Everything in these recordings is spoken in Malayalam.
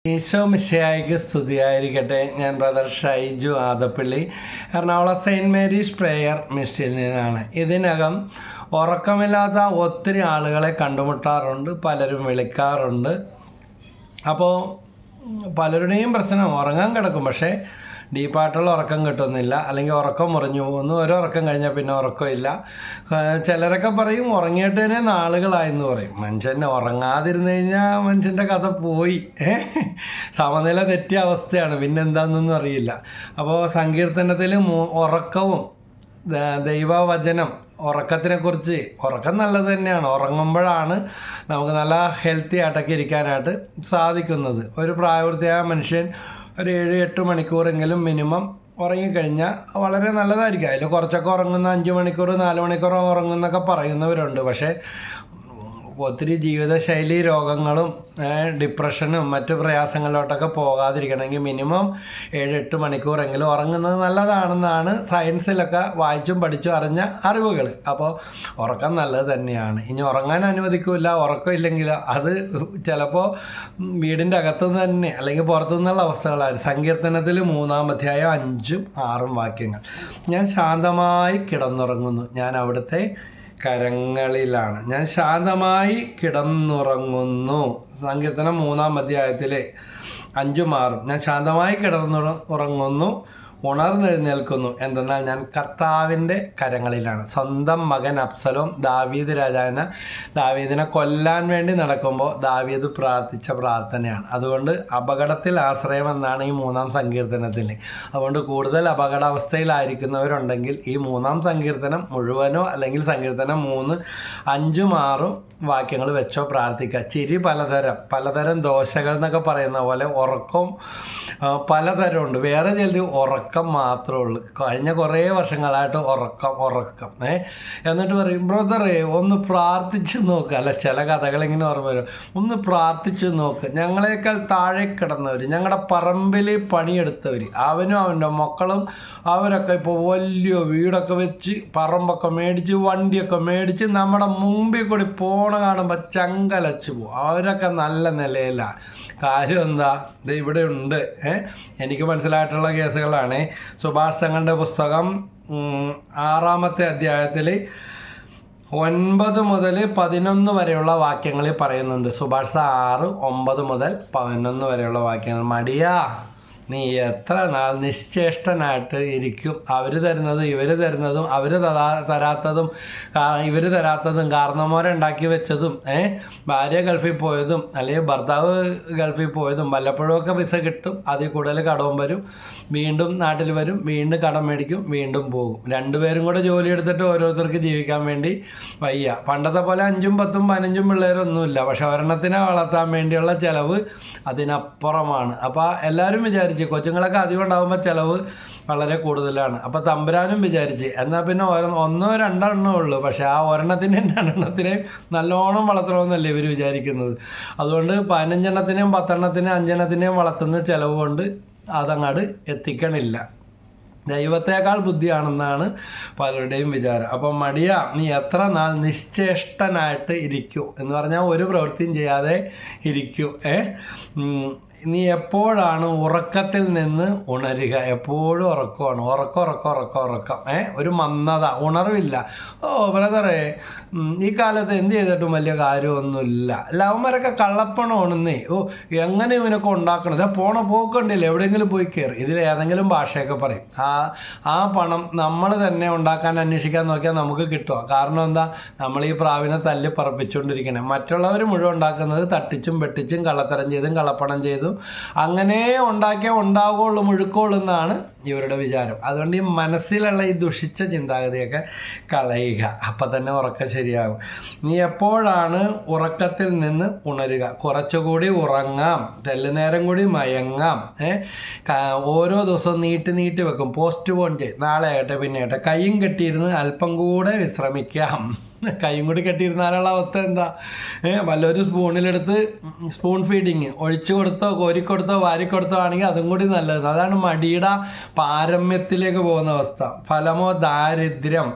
ഈശോ മിശിഹായ്ക്ക് സ്തുതിയായിരിക്കട്ടെ. ഞാൻ brother Shaiju Adappally, Ernakulam saint Mary's prayer മിനിസ്ട്രിയിൽ നിന്നാണ്. ഇതിനകം ഉറക്കമില്ലാത്ത ഒത്തിരി ആളുകളെ കണ്ടുമുട്ടാറുണ്ട്, പലരും വിളിക്കാറുണ്ട്. അപ്പോൾ പലരുടെയും പ്രശ്നം ഉറങ്ങാൻ കിടക്കും, പക്ഷേ ഡീപ്പായിട്ടുള്ള ഉറക്കം കിട്ടുന്നില്ല, അല്ലെങ്കിൽ ഉറക്കം മുറിഞ്ഞു പോകുന്നു. ഉറക്കം കഴിഞ്ഞാൽ പിന്നെ ഉറക്കമില്ല. ചിലരൊക്കെ പറയും ഉറങ്ങിയിട്ട് തന്നെ നാളുകളായെന്ന് പറയും. മനുഷ്യൻ ഉറങ്ങാതിരുന്നു കഴിഞ്ഞാൽ മനുഷ്യൻ്റെ കഥ പോയി, സമനില തെറ്റിയ അവസ്ഥയാണ്, പിന്നെ എന്താണെന്നൊന്നും അറിയില്ല. അപ്പോൾ സങ്കീർത്തനത്തിൽ ഉറക്കവും ദൈവവചനം ഉറക്കത്തിനെക്കുറിച്ച്, ഉറക്കം നല്ലത് തന്നെയാണ്. ഉറങ്ങുമ്പോഴാണ് നമുക്ക് നല്ല ഹെൽത്തി ആയിട്ടൊക്കെ ഇരിക്കാനായിട്ട് സാധിക്കുന്നത്. ഒരു പ്രായപൂർത്തിയായ മനുഷ്യൻ ഒരു 7-8 മണിക്കൂറെങ്കിലും മിനിമം ഉറങ്ങിക്കഴിഞ്ഞാൽ വളരെ നല്ലതായിരിക്കും. അതിൽ കുറച്ചൊക്കെ ഉറങ്ങുന്ന 5 മണിക്കൂർ 4 മണിക്കൂർ ഉറങ്ങുന്നൊക്കെ പറയുന്നവരുണ്ട്. പക്ഷേ ഒത്തിരി ജീവിതശൈലി രോഗങ്ങളും ഡിപ്രഷനും മറ്റ് പ്രയാസങ്ങളിലോട്ടൊക്കെ പോകാതിരിക്കണമെങ്കിൽ മിനിമം 7-8 മണിക്കൂറെങ്കിലും ഉറങ്ങുന്നത് നല്ലതാണെന്നാണ് സയൻസിലൊക്കെ വായിച്ചും പഠിച്ചും അറിഞ്ഞ അറിവുകൾ. അപ്പോൾ ഉറക്കം നല്ലത് തന്നെയാണ്. ഇനി ഉറങ്ങാൻ അനുവദിക്കില്ല, ഉറക്കമില്ലെങ്കിൽ അത് ചിലപ്പോൾ വീടിൻ്റെ അകത്തുനിന്ന് തന്നെ അല്ലെങ്കിൽ പുറത്തുനിന്നുള്ള അവസ്ഥകളായിരിക്കും. സങ്കീർത്തനത്തിൽ 3-ാം അധ്യായം 5-6 വാക്യങ്ങൾ: ഞാൻ ശാന്തമായി കിടന്നുറങ്ങുന്നു, ഞാൻ അവിടുത്തെ കരങ്ങളിലാണ്. ഞാൻ ശാന്തമായി കിടന്നുറങ്ങുന്നു. സങ്കീർത്തനം 3-ാം അധ്യായത്തിൽ 5-6. ഞാൻ ശാന്തമായി കിടന്നുറങ്ങുന്നു, ഉണർന്നെഴുന്നേൽക്കുന്നു, എന്തെന്നാൽ ഞാൻ കർത്താവിൻ്റെ കരങ്ങളിലാണ്. സ്വന്തം മകൻ അബ്സലോം ദാവീദിനെ കൊല്ലാൻ വേണ്ടി നടക്കുമ്പോൾ ദാവീദ് പ്രാർത്ഥിച്ച പ്രാർത്ഥനയാണ്. അതുകൊണ്ട് അപകടത്തിൽ ആശ്രയമെന്നാണ് ഈ 3-ാം സങ്കീർത്തനത്തിൽ. അതുകൊണ്ട് കൂടുതൽ അപകടാവസ്ഥയിലായിരിക്കുന്നവരുണ്ടെങ്കിൽ ഈ 3-ാം സങ്കീർത്തനം മുഴുവനോ അല്ലെങ്കിൽ സങ്കീർത്തനം 3, 5, 6 വാക്യങ്ങൾ വെച്ചോ പ്രാർത്ഥിക്കുക. ചിരി പലതരം ദോശകൾ എന്നൊക്കെ പറയുന്ന പോലെ ഉറക്കം പലതരമുണ്ട്. വേറെ ചിലർ ഉറക്കം മാത്രമേ ഉള്ളൂ. കഴിഞ്ഞ കുറേ വർഷങ്ങളായിട്ട് ഉറക്കം എന്നിട്ട് പറയും, ബ്രദറെ ഒന്ന് പ്രാർത്ഥിച്ച് നോക്ക്. അല്ല, ചില കഥകളിങ്ങനെ ഓർമ്മ വരും. ഒന്ന് പ്രാർത്ഥിച്ച് നോക്ക്. ഞങ്ങളെക്കാൾ താഴെ കിടന്നവർ, ഞങ്ങളുടെ പറമ്പിൽ പണിയെടുത്തവർ, അവനും അവൻ്റെ മക്കളും അവരൊക്കെ ഇപ്പോൾ വലിയ വീടൊക്കെ വെച്ച് പറമ്പൊക്കെ മേടിച്ച് വണ്ടിയൊക്കെ മേടിച്ച് നമ്മുടെ മുമ്പിൽ കൂടി പോണ കാണുമ്പോൾ ചങ്കലച്ച് പോകും. അവരൊക്കെ നല്ല നിലയിലാണ്. കാര്യം എന്താ? ഇത് ഇവിടെ ഉണ്ട്. എനിക്ക് മനസ്സിലായിട്ടുള്ള കേസുകളാണ്. സുഭാഷ് ചന്ദ്രൻ്റെ പുസ്തകം 6-ാമത്തെ അധ്യായത്തിൽ 9 മുതൽ 11 വരെയുള്ള വാക്യങ്ങളിൽ പറയുന്നുണ്ട്. സുഭാഷ് 6, 9 മുതൽ 11 വരെയുള്ള വാക്യങ്ങൾ. മടിയാ, നീ എത്ര നാൾ നിശ്ചേഷ്ടനായിട്ട് ഇരിക്കും? അവർ തരുന്നതും ഇവർ തരുന്നതും, അവർ തരാത്തതും ഇവർ തരാത്തതും, കാരണവന്മാരെ ഉണ്ടാക്കി വെച്ചതും, ഭാര്യ ഗൾഫിൽ പോയതും അല്ലെങ്കിൽ ഭർത്താവ് ഗൾഫിൽ പോയതും, വല്ലപ്പോഴുമൊക്കെ വിസ കിട്ടും, അതിൽ കൂടുതൽ കടവും വരും, വീണ്ടും നാട്ടിൽ വരും, വീണ്ടും കടം മേടിക്കും, വീണ്ടും പോകും. രണ്ടുപേരും കൂടെ ജോലി എടുത്തിട്ട് ഓരോരുത്തർക്ക് ജീവിക്കാൻ വേണ്ടി വയ്യ. പണ്ടത്തെ പോലെ 5, 10, 15 പിള്ളേരൊന്നുമില്ല. പക്ഷെ ഒരെണ്ണത്തിനെ വളർത്താൻ വേണ്ടിയുള്ള ചിലവ് അതിനപ്പുറമാണ്. അപ്പോൾ എല്ലാവരും വിചാരിച്ചു കൊച്ചുങ്ങളൊക്കെ അധികം ഉണ്ടാകുമ്പോൾ ചിലവ് വളരെ കൂടുതലാണ്. അപ്പോൾ തമ്പുരാനും വിചാരിച്ച് എന്നാൽ പിന്നെ 1-2 ഉള്ളൂ. പക്ഷെ ആ ഒരെണ്ണത്തിനെയും 2 നല്ലോണം വളർത്തണമെന്നല്ലേ ഇവർ വിചാരിക്കുന്നത്. അതുകൊണ്ട് 15 10 5 വളർത്തുന്ന ചിലവ് കൊണ്ട് അതങ്ങോട്ട് എത്തിക്കണില്ല. ദൈവത്തേക്കാൾ ബുദ്ധിയാണെന്നാണ് പലരുടെയും വിചാരം. അപ്പം മടിയാ, നീ എത്ര നാൾ നിശ്ചേഷ്ടനായിട്ട് ഇരിക്കൂ എന്ന് പറഞ്ഞാൽ ഒരു പ്രവൃത്തിയും ചെയ്യാതെ ഇരിക്കൂ. നീ എപ്പോഴാണ് ഉറക്കത്തിൽ നിന്ന് ഉണരുക? എപ്പോഴും ഉറക്കമാണ്. ഉറക്കം ഒരു മന്ദത, ഉണർവില്ല. ബ്രദറെ, ഈ കാലത്ത് എന്ത് ചെയ്തിട്ടും വലിയ കാര്യമൊന്നുമില്ല. ലവന്മാരൊക്കെ കള്ളപ്പണമാണെന്നേ. എങ്ങനെ ഇവനൊക്കെ ഉണ്ടാക്കണത്? പോണ പോക്കണ്ടില്ല, എവിടെയെങ്കിലും പോയി കയറി. ഇതിൽ ഏതെങ്കിലും ഭാഷയൊക്കെ പറയും. ആ പണം നമ്മൾ തന്നെ ഉണ്ടാക്കാൻ അന്വേഷിക്കാൻ നോക്കിയാൽ നമുക്ക് കിട്ടുക. കാരണം എന്താ? നമ്മൾ ഈ പ്രാവിനെ തല്ലി പറപ്പിച്ചുകൊണ്ടിരിക്കണേ. മറ്റുള്ളവർ മുഴുവൻ ഉണ്ടാക്കുന്നത് തട്ടിച്ചും വെട്ടിച്ചും കള്ളത്തരം ചെയ്തും കള്ളപ്പണം ചെയ്തും അങ്ങനെ ഉണ്ടാവുകയുള്ളൂ, മുഴുക്കുള്ളൂ എന്നാണ് ഇവരുടെ വിചാരം. അതുകൊണ്ട് ഈ മനസ്സിലുള്ള ഈ ദുഷിച്ച ചിന്താഗതിയൊക്കെ കളയുക. അപ്പം തന്നെ ഉറക്കം ശരിയാകും. നീ എപ്പോഴാണ് ഉറക്കത്തിൽ നിന്ന് ഉണരുക? കുറച്ചുകൂടി ഉറങ്ങാം, തെല്ലുനേരം കൂടി മയങ്ങാം. ഓരോ ദിവസവും നീട്ടി വെക്കും, പോസ്റ്റ് പോൺ ചെയ്യും, നാളെ ആകട്ടെ പിന്നെ ആകട്ടെ. കൈയും കെട്ടിയിരുന്ന് അല്പം കൂടെ വിശ്രമിക്കാം. കൈയും കൂടി കെട്ടിയിരുന്നാലുള്ള അവസ്ഥ എന്താ? വല്ലൊരു സ്പൂണിലെടുത്ത് സ്പൂൺ ഫീഡിങ് ഒഴിച്ചു കൊടുത്തോ കോരിക്കൊടുത്തോ വാരിക്കൊടുത്തോ ആണെങ്കിൽ അതും കൂടി നല്ലത്. അതാണ് മടിയുടെ പാരമ്യത്തിലേക്ക് പോകുന്ന അവസ്ഥ. ഫലമോ ദാരിദ്ര്യം,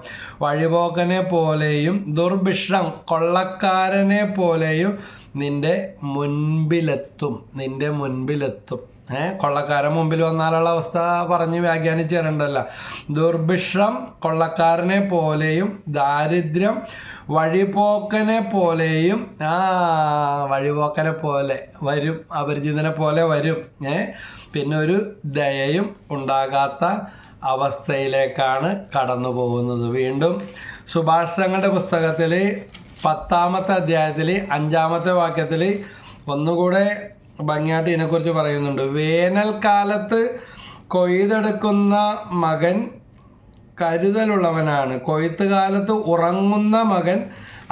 വഴിപോക്കനെ പോലെയും ദുർഭിക്ഷം കൊള്ളക്കാരനെ പോലെയും നിൻ്റെ മുൻപിലെത്തും. കൊള്ളക്കാരൻ മുമ്പിൽ വന്നാലുള്ള അവസ്ഥ പറഞ്ഞ് വ്യാഖ്യാനിച്ച് തരണ്ടല്ല. ദുർഭിക്ഷം കൊള്ളക്കാരനെ പോലെയും ദാരിദ്ര്യം വഴിപോക്കനെ പോലെയും വഴിപോക്കനെ പോലെ വരും, അപരിചിതനെ പോലെ വരും. പിന്നെ ഒരു ദയയും ഉണ്ടാകാത്ത അവസ്ഥയിലേക്കാണ് കടന്നു പോകുന്നത്. വീണ്ടും സുഭാഷിതങ്ങളുടെ പുസ്തകത്തിൽ 10-ാമത്തെ അധ്യായത്തിൽ 5-ാമത്തെ വാക്യത്തിൽ ഒന്നുകൂടെ ഭംഗിയായിട്ട് ഇതിനെക്കുറിച്ച് പറയുന്നുണ്ട്. വേനൽക്കാലത്ത് കൊയ്തെടുക്കുന്ന മകൻ കരുതലുള്ളവനാണ്, കൊയ്ത്തുകാലത്ത് ഉറങ്ങുന്ന മകൻ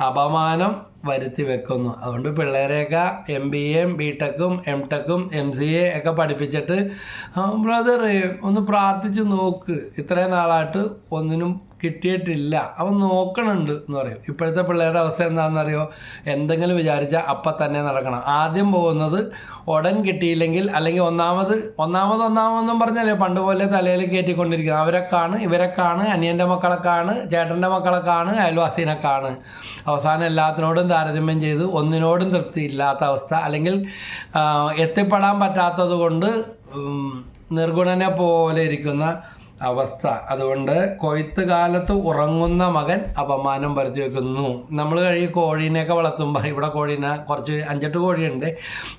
അപമാനം വരുത്തി വെക്കുന്നു. അതുകൊണ്ട് പിള്ളേരെയൊക്കെ MBA-യും BTech-ഉം MTech-ഉം MCA ഒക്കെ പഠിപ്പിച്ചിട്ട് ബ്രദറെ ഒന്ന് പ്രാർത്ഥിച്ച് നോക്ക്, ഇത്രയും നാളായിട്ട് ഒന്നിനും കിട്ടിയിട്ടില്ല, അവൻ നോക്കണുണ്ട് എന്ന് പറയും. ഇപ്പോഴത്തെ പിള്ളേരുടെ അവസ്ഥ എന്താണെന്നറിയോ? എന്തെങ്കിലും വിചാരിച്ചാൽ അപ്പം തന്നെ നടക്കണം. ആദ്യം പോകുന്നത് ഉടൻ കിട്ടിയില്ലെങ്കിൽ, അല്ലെങ്കിൽ ഒന്നാമതൊന്നും പറഞ്ഞാലേ പണ്ട് പോലെ തലയിൽ കയറ്റിക്കൊണ്ടിരിക്കുന്നത്. അവരെക്കാണ്, ഇവരെക്കാണ്, അനിയൻ്റെ മക്കളെക്കാണ്, ചേട്ടൻ്റെ മക്കളെക്കാണ്, അയൽവാസീനെക്കാണ്. അവസാനം എല്ലാത്തിനോടും താരതമ്യം ചെയ്ത് ഒന്നിനോടും തൃപ്തിയില്ലാത്ത അവസ്ഥ, അല്ലെങ്കിൽ എത്തിപ്പെടാൻ പറ്റാത്തത് കൊണ്ട് നിർഗുണനെ പോലെ ഇരിക്കുന്ന അവസ്ഥ. അതുകൊണ്ട് കൊയ്ത്ത് കാലത്ത് ഉറങ്ങുന്ന മകൻ അപമാനം വരുത്തി വെക്കുന്നു. നമ്മൾ കോഴീനെയൊക്കെ വളർത്തുമ്പോൾ, ഇവിടെ കോഴീനെ കുറച്ച് 5-8 കോഴിയുണ്ട്.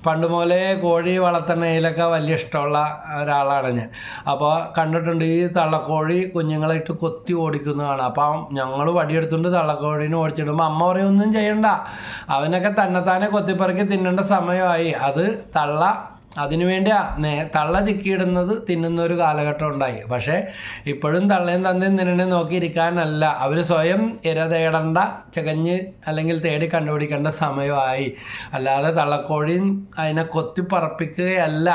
പണ്ട് മുതലേ കോഴി വളർത്തുന്നതിലൊക്കെ വലിയ ഇഷ്ടമുള്ള ഒരാളാണ് ഞാൻ. അപ്പോൾ കണ്ടിട്ടുണ്ട് ഈ തള്ളക്കോഴി കുഞ്ഞുങ്ങളായിട്ട് കൊത്തി ഓടിക്കുന്നതാണ്. അപ്പം ഞങ്ങൾ വടിയെടുത്തുകൊണ്ട് തള്ളക്കോഴീനെ ഓടിച്ചിടുമ്പോൾ അമ്മ പറയൊന്നും ചെയ്യണ്ട, അവനൊക്കെ തന്നെത്താനെ കൊത്തിപ്പറക്കി തിന്നേണ്ട സമയമായി. അത് അതിനുവേണ്ടി തള്ള ചിക്കിയിടുന്നത് തിന്നുന്ന ഒരു കാലഘട്ടം ഉണ്ടായി. പക്ഷേ ഇപ്പോഴും തള്ളയും തന്തയും തിന്നണേ നോക്കിയിരിക്കാനല്ല, അവർ സ്വയം ഇര തേടേണ്ട, ചകഞ്ഞ് അല്ലെങ്കിൽ തേടി കണ്ടുപിടിക്കേണ്ട സമയമായി. അല്ലാതെ തള്ളക്കോഴിയും അതിനെ കൊത്തിപ്പറപ്പിക്കുകയല്ല,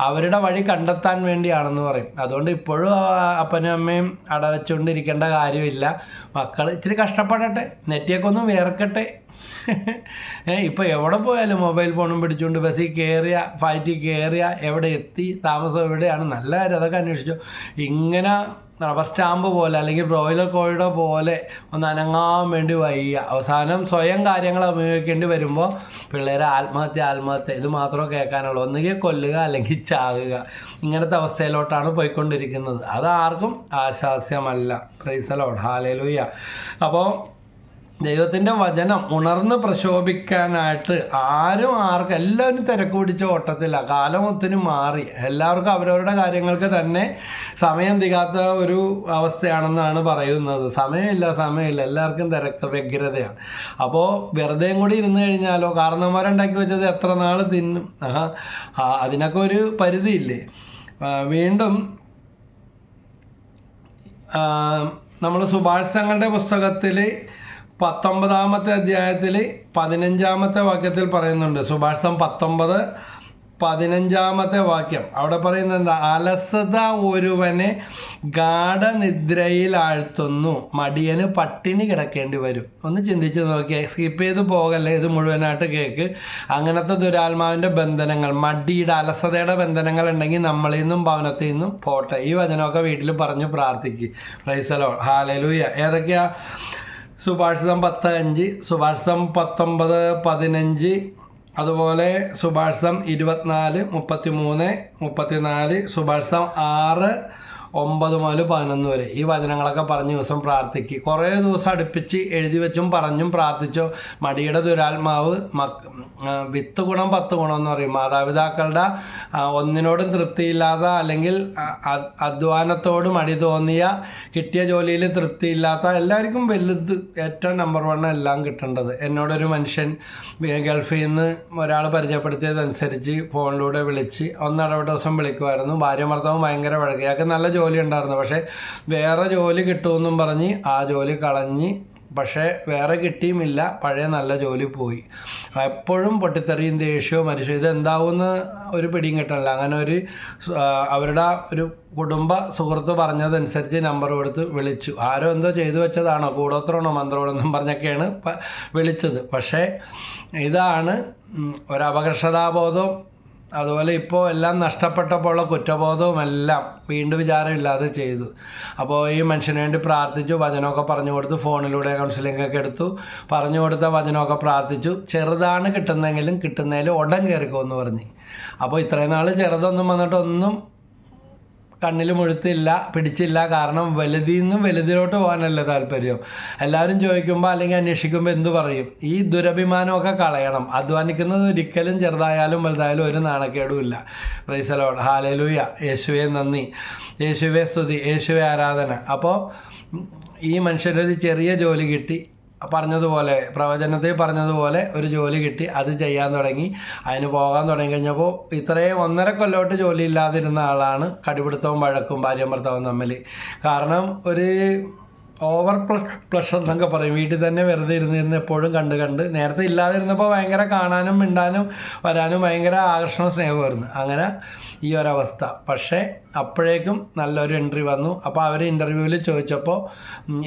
അവരുടെ വഴി കണ്ടെത്താൻ വേണ്ടിയാണെന്ന് പറയും. അതുകൊണ്ട് ഇപ്പോഴും അപ്പനും അമ്മയും അടവച്ചുകൊണ്ടിരിക്കേണ്ട കാര്യമില്ല. മക്കൾ ഇച്ചിരി കഷ്ടപ്പെടട്ടെ, നെറ്റിയൊക്കെ ഒന്ന് വേർക്കട്ടെ. ഇപ്പോൾ എവിടെ പോയാലും മൊബൈൽ ഫോണും പിടിച്ചുകൊണ്ട് ബസ്സിൽ കയറിയ, ഫ്ലൈറ്റിൽ കയറിയ, എവിടെ എത്തി, താമസം എവിടെയാണ്, നല്ല കാര്യം, അതൊക്കെ അന്വേഷിച്ചു. ഇങ്ങനെ റബ്ബർ സ്റ്റാമ്പ് പോലെ അല്ലെങ്കിൽ ബ്രോയിലർ കോഴിയുടെ പോലെ ഒന്ന് അനങ്ങാൻ വേണ്ടി വയ്യ. അവസാനം സ്വയം കാര്യങ്ങൾ ഉപയോഗിക്കേണ്ടി വരുമ്പോൾ പിള്ളേരെ ആത്മഹത്യ ഇത് മാത്രമേ കേൾക്കാനുള്ളൂ. ഒന്നുകിൽ കൊല്ലുക അല്ലെങ്കിൽ ചാകുക. ഇങ്ങനത്തെ അവസ്ഥയിലോട്ടാണ് പോയിക്കൊണ്ടിരിക്കുന്നത്. അതാർക്കും ആശാസ്യമല്ല. Praise the Lord, hallelujah. അപ്പോൾ ദൈവത്തിൻ്റെ വചനം ഉണർന്ന് പ്രശോഭിക്കാനായിട്ട് എല്ലാവരും തിരക്ക് പിടിച്ച ഓട്ടത്തിലാണ്. കാലം ഒത്തിരി മാറി. എല്ലാവർക്കും അവരവരുടെ കാര്യങ്ങൾക്ക് തന്നെ സമയം തികയാത്ത ഒരു അവസ്ഥയാണെന്നാണ് പറയുന്നത്. സമയമില്ല, എല്ലാവർക്കും തിരക്ക് വ്യഗ്രതയാണ്. അപ്പോൾ വെറുതെയും കൂടി ഇരുന്ന് കഴിഞ്ഞാലോ, കാരണന്മാരുണ്ടാക്കി വെച്ചത് എത്ര നാൾ തിന്നും? അതിനൊക്കെ ഒരു പരിധിയില്ലേ? വീണ്ടും നമ്മൾ സുഭാഷിതങ്ങളുടെ പുസ്തകത്തിൽ 19-ാമത്തെ അധ്യായത്തിൽ 15-ാമത്തെ വാക്യത്തിൽ പറയുന്നുണ്ട്. സുഭാഷിതം 19:15 വാക്യം. അവിടെ പറയുന്നത് എന്താ? അലസത ഒരുവനെ ഗാഠനിദ്രയിൽ ആഴ്ത്തുന്നു, മടിയന് പട്ടിണി കിടക്കേണ്ടി വരും. ഒന്ന് ചിന്തിച്ച് നോക്കിയേ, സ്കിപ്പ് ചെയ്ത് പോകല്ലേ, ഇത് മുഴുവനായിട്ട് കേൾക്ക്. അങ്ങനത്തെ ദുരാത്മാവിൻ്റെ ബന്ധനങ്ങൾ, മടിയുടെ, അലസതയുടെ ബന്ധനങ്ങൾ ഉണ്ടെങ്കിൽ നമ്മളിൽ നിന്നും ഭവനത്തിൽ നിന്നും പോട്ടെ. ഈ വചനമൊക്കെ വീട്ടിൽ പറഞ്ഞ് പ്രാർത്ഥിക്കുക. Price the Lord, hallelujah. ഏതൊക്കെയാ? സുഭാഷിതം 10:5, സുഭാഷിതം 19:15, അതുപോലെ സുഭാഷിതം 24:33-34, സുഭാഷിതം 6:9 മുതൽ 11 വരെ. ഈ വചനങ്ങളൊക്കെ പറഞ്ഞ് ദിവസം പ്രാർത്ഥിക്കുക. കുറേ ദിവസം അടുപ്പിച്ച് എഴുതി വെച്ചും പറഞ്ഞും പ്രാർത്ഥിച്ചോ. മടിയുടെ ദുരാത്മാവ് വിത്ത് ഗുണം 10 ഗുണം എന്ന് പറയും. മാതാപിതാക്കളുടെ ഒന്നിനോടും തൃപ്തിയില്ലാത്ത, അല്ലെങ്കിൽ അധ്വാനത്തോട് മടി തോന്നിയ, കിട്ടിയ ജോലിയിൽ തൃപ്തിയില്ലാത്ത, എല്ലാവർക്കും വലുത് ഏറ്റവും നമ്പർ 1 എല്ലാം കിട്ടേണ്ടത്. എന്നോടൊരു മനുഷ്യൻ ഗൾഫിൽ നിന്ന് ഒരാൾ പരിചയപ്പെടുത്തിയതനുസരിച്ച് ഫോണിലൂടെ വിളിച്ച് ഒന്നിടവിട്ട ദിവസം വിളിക്കുമായിരുന്നു. ഭാര്യ ഭർത്താവും ഭയങ്കര വഴക്ക്. അയാൾക്ക് നല്ല ജോലി ഉണ്ടായിരുന്നു, പക്ഷേ വേറെ ജോലി കിട്ടുമെന്നും പറഞ്ഞ് ആ ജോലി കളഞ്ഞ്, പക്ഷേ വേറെ കിട്ടിയുമില്ല, പഴയ നല്ല ജോലി പോയി. എപ്പോഴും പൊട്ടിത്തെറിയും, ദേഷ്യവും, മനുഷ്യ ഇതെന്താവുമെന്ന് ഒരു പിടിയും കിട്ടണില്ല. അങ്ങനെ അവരുടെ ഒരു കുടുംബ സുഹൃത്ത് പറഞ്ഞതനുസരിച്ച് നമ്പർ കൊടുത്ത് വിളിച്ചു. ആരോ എന്തോ ചെയ്തു വെച്ചതാണോ, കൂടോത്രമാണോ മന്ത്രോടെന്നും പറഞ്ഞൊക്കെയാണ് വിളിച്ചത്. പക്ഷേ ഇതാണ് ഒരു അപകർഷതാബോധം അതുപോലെ ഇപ്പോൾ എല്ലാം നഷ്ടപ്പെട്ടപ്പോഴുള്ള കുറ്റബോധവും എല്ലാം വീണ്ടും വിചാരമില്ലാതെ ചെയ്തു. അപ്പോൾ ഈ മനുഷ്യന് വേണ്ടി പ്രാർത്ഥിച്ചു, വചനമൊക്കെ പറഞ്ഞു കൊടുത്തു, ഫോണിലൂടെ കൗൺസിലിംഗ് ഒക്കെ എടുത്തു, പറഞ്ഞു കൊടുത്ത വചനമൊക്കെ പ്രാർത്ഥിച്ചു. ചെറുതാണ് കിട്ടുന്നെങ്കിലും കിട്ടുന്നതിൽ ഉടൻ കയറിക്കോന്ന് പറഞ്ഞ്. അപ്പോൾ ഇത്രയും നാൾ ചെറുതൊന്നും വന്നിട്ടൊന്നും കണ്ണിൽ മുഴുത്തില്ല, പിടിച്ചില്ല. കാരണം വലുതിൽ നിന്നും വലുതിലോട്ട് പോകാനല്ലേ താല്പര്യം. എല്ലാവരും ചോദിക്കുമ്പോൾ അല്ലെങ്കിൽ അന്വേഷിക്കുമ്പോൾ എന്തു പറയും? ഈ ദുരഭിമാനമൊക്കെ കളയണം. അധ്വാനിക്കുന്നത് ഒരിക്കലും ചെറുതായാലും വലുതായാലും ഒരു നാണക്കേടും ഇല്ല. Price the Lord, hallelujah. യേശുവേ നന്ദി, യേശുവേ സ്തുതി, യേശുവേ ആരാധന. അപ്പോൾ ഈ മനുഷ്യരൊരു ചെറിയ ജോലി കിട്ടി, പറഞ്ഞതുപോലെ പ്രവചനത്തിൽ പറഞ്ഞതുപോലെ ഒരു ജോലി കിട്ടി, അത് ചെയ്യാൻ തുടങ്ങി, അതിന് പോകാൻ തുടങ്ങി കഴിഞ്ഞപ്പോൾ ഇത്രയും 1.5 കൊല്ലമായിട്ട് ജോലി ഇല്ലാതിരുന്ന ആളാണ് കടിപിടുത്തവും വഴക്കും ഭാര്യയും ഭർത്താവും തമ്മിൽ. കാരണം ഒരു ഓവർ പ്ലഷർ എന്നൊക്കെ പറയും. വീട്ടിൽ തന്നെ വെറുതെ ഇരുന്നിരുന്ന് എപ്പോഴും കണ്ട് നേരത്തെ ഇല്ലാതിരുന്നപ്പോൾ ഭയങ്കര കാണാനും മിണ്ടാനും വരാനും ഭയങ്കര ആകർഷണവും സ്നേഹമായിരുന്നു. അങ്ങനെ ഈ ഒരവസ്ഥ. പക്ഷേ അപ്പോഴേക്കും നല്ലൊരു എൻട്രി വന്നു. അപ്പോൾ അവർ ഇൻ്റർവ്യൂവിൽ ചോദിച്ചപ്പോൾ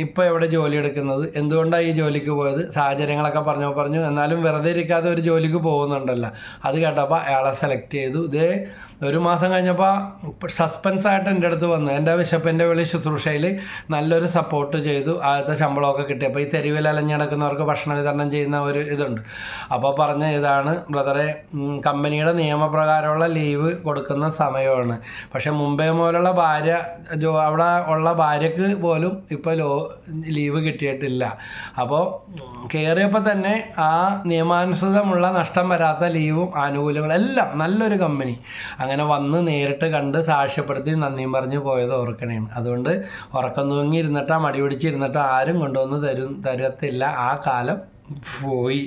ഇപ്പോൾ എവിടെ ജോലി എടുക്കുന്നത്, എന്തുകൊണ്ടാണ് ഈ ജോലിക്ക് പോയത്, സാഹചര്യങ്ങളൊക്കെ പറഞ്ഞു. എന്നാലും വെറുതെ ഇരിക്കാതെ ഒരു ജോലിക്ക് പോകുന്നുണ്ടല്ലോ. അത് കേട്ടപ്പോൾ അയാളെ സെലക്ട് ചെയ്തു. ഇതേ 1 മാസം കഴിഞ്ഞപ്പോൾ സസ്പെൻസായിട്ട് എൻ്റെ അടുത്ത് വന്നു. എൻ്റെ വിശപ്പിൻ്റെ വിളി ശുശ്രൂഷയിൽ നല്ലൊരു സപ്പോർട്ട് ചെയ്തു. ആദ്യത്തെ ശമ്പളമൊക്കെ കിട്ടിയപ്പോൾ ഈ തെരുവിൽ അലഞ്ഞടക്കുന്നവർക്ക് ഭക്ഷണം വിതരണം ചെയ്യുന്ന ഒരു ഇതുണ്ട്. അപ്പോൾ പറഞ്ഞ ഇതാണ് ബ്രദറെ, കമ്പനിയുടെ നിയമപ്രകാരമുള്ള ലീവ് കൊടുക്കുന്ന സമയമാണ്. പക്ഷെ മുമ്പേ മുതലുള്ള ഭാര്യ അവിടെ ഉള്ള ഭാര്യക്ക് പോലും ഇപ്പോൾ ലീവ് കിട്ടിയിട്ടില്ല. അപ്പോൾ കയറിയപ്പോൾ തന്നെ ആ നിയമാനുസൃതമുള്ള നഷ്ടം വരാത്ത ലീവും ആനുകൂല്യങ്ങളും എല്ലാം നല്ലൊരു കമ്പനി. അങ്ങനെ വന്ന് നേരിട്ട് കണ്ട് സാക്ഷ്യപ്പെടുത്തി നന്ദിയും പറഞ്ഞ് പോയത് ഓർക്കണേണ്. അതുകൊണ്ട് ഉറക്കം തൂങ്ങി ഇരുന്നിട്ടോ മടി പിടിച്ചിരുന്നിട്ടോ ആരും കൊണ്ടുവന്ന് തരത്തില്ല. ആ കാലം പോയി.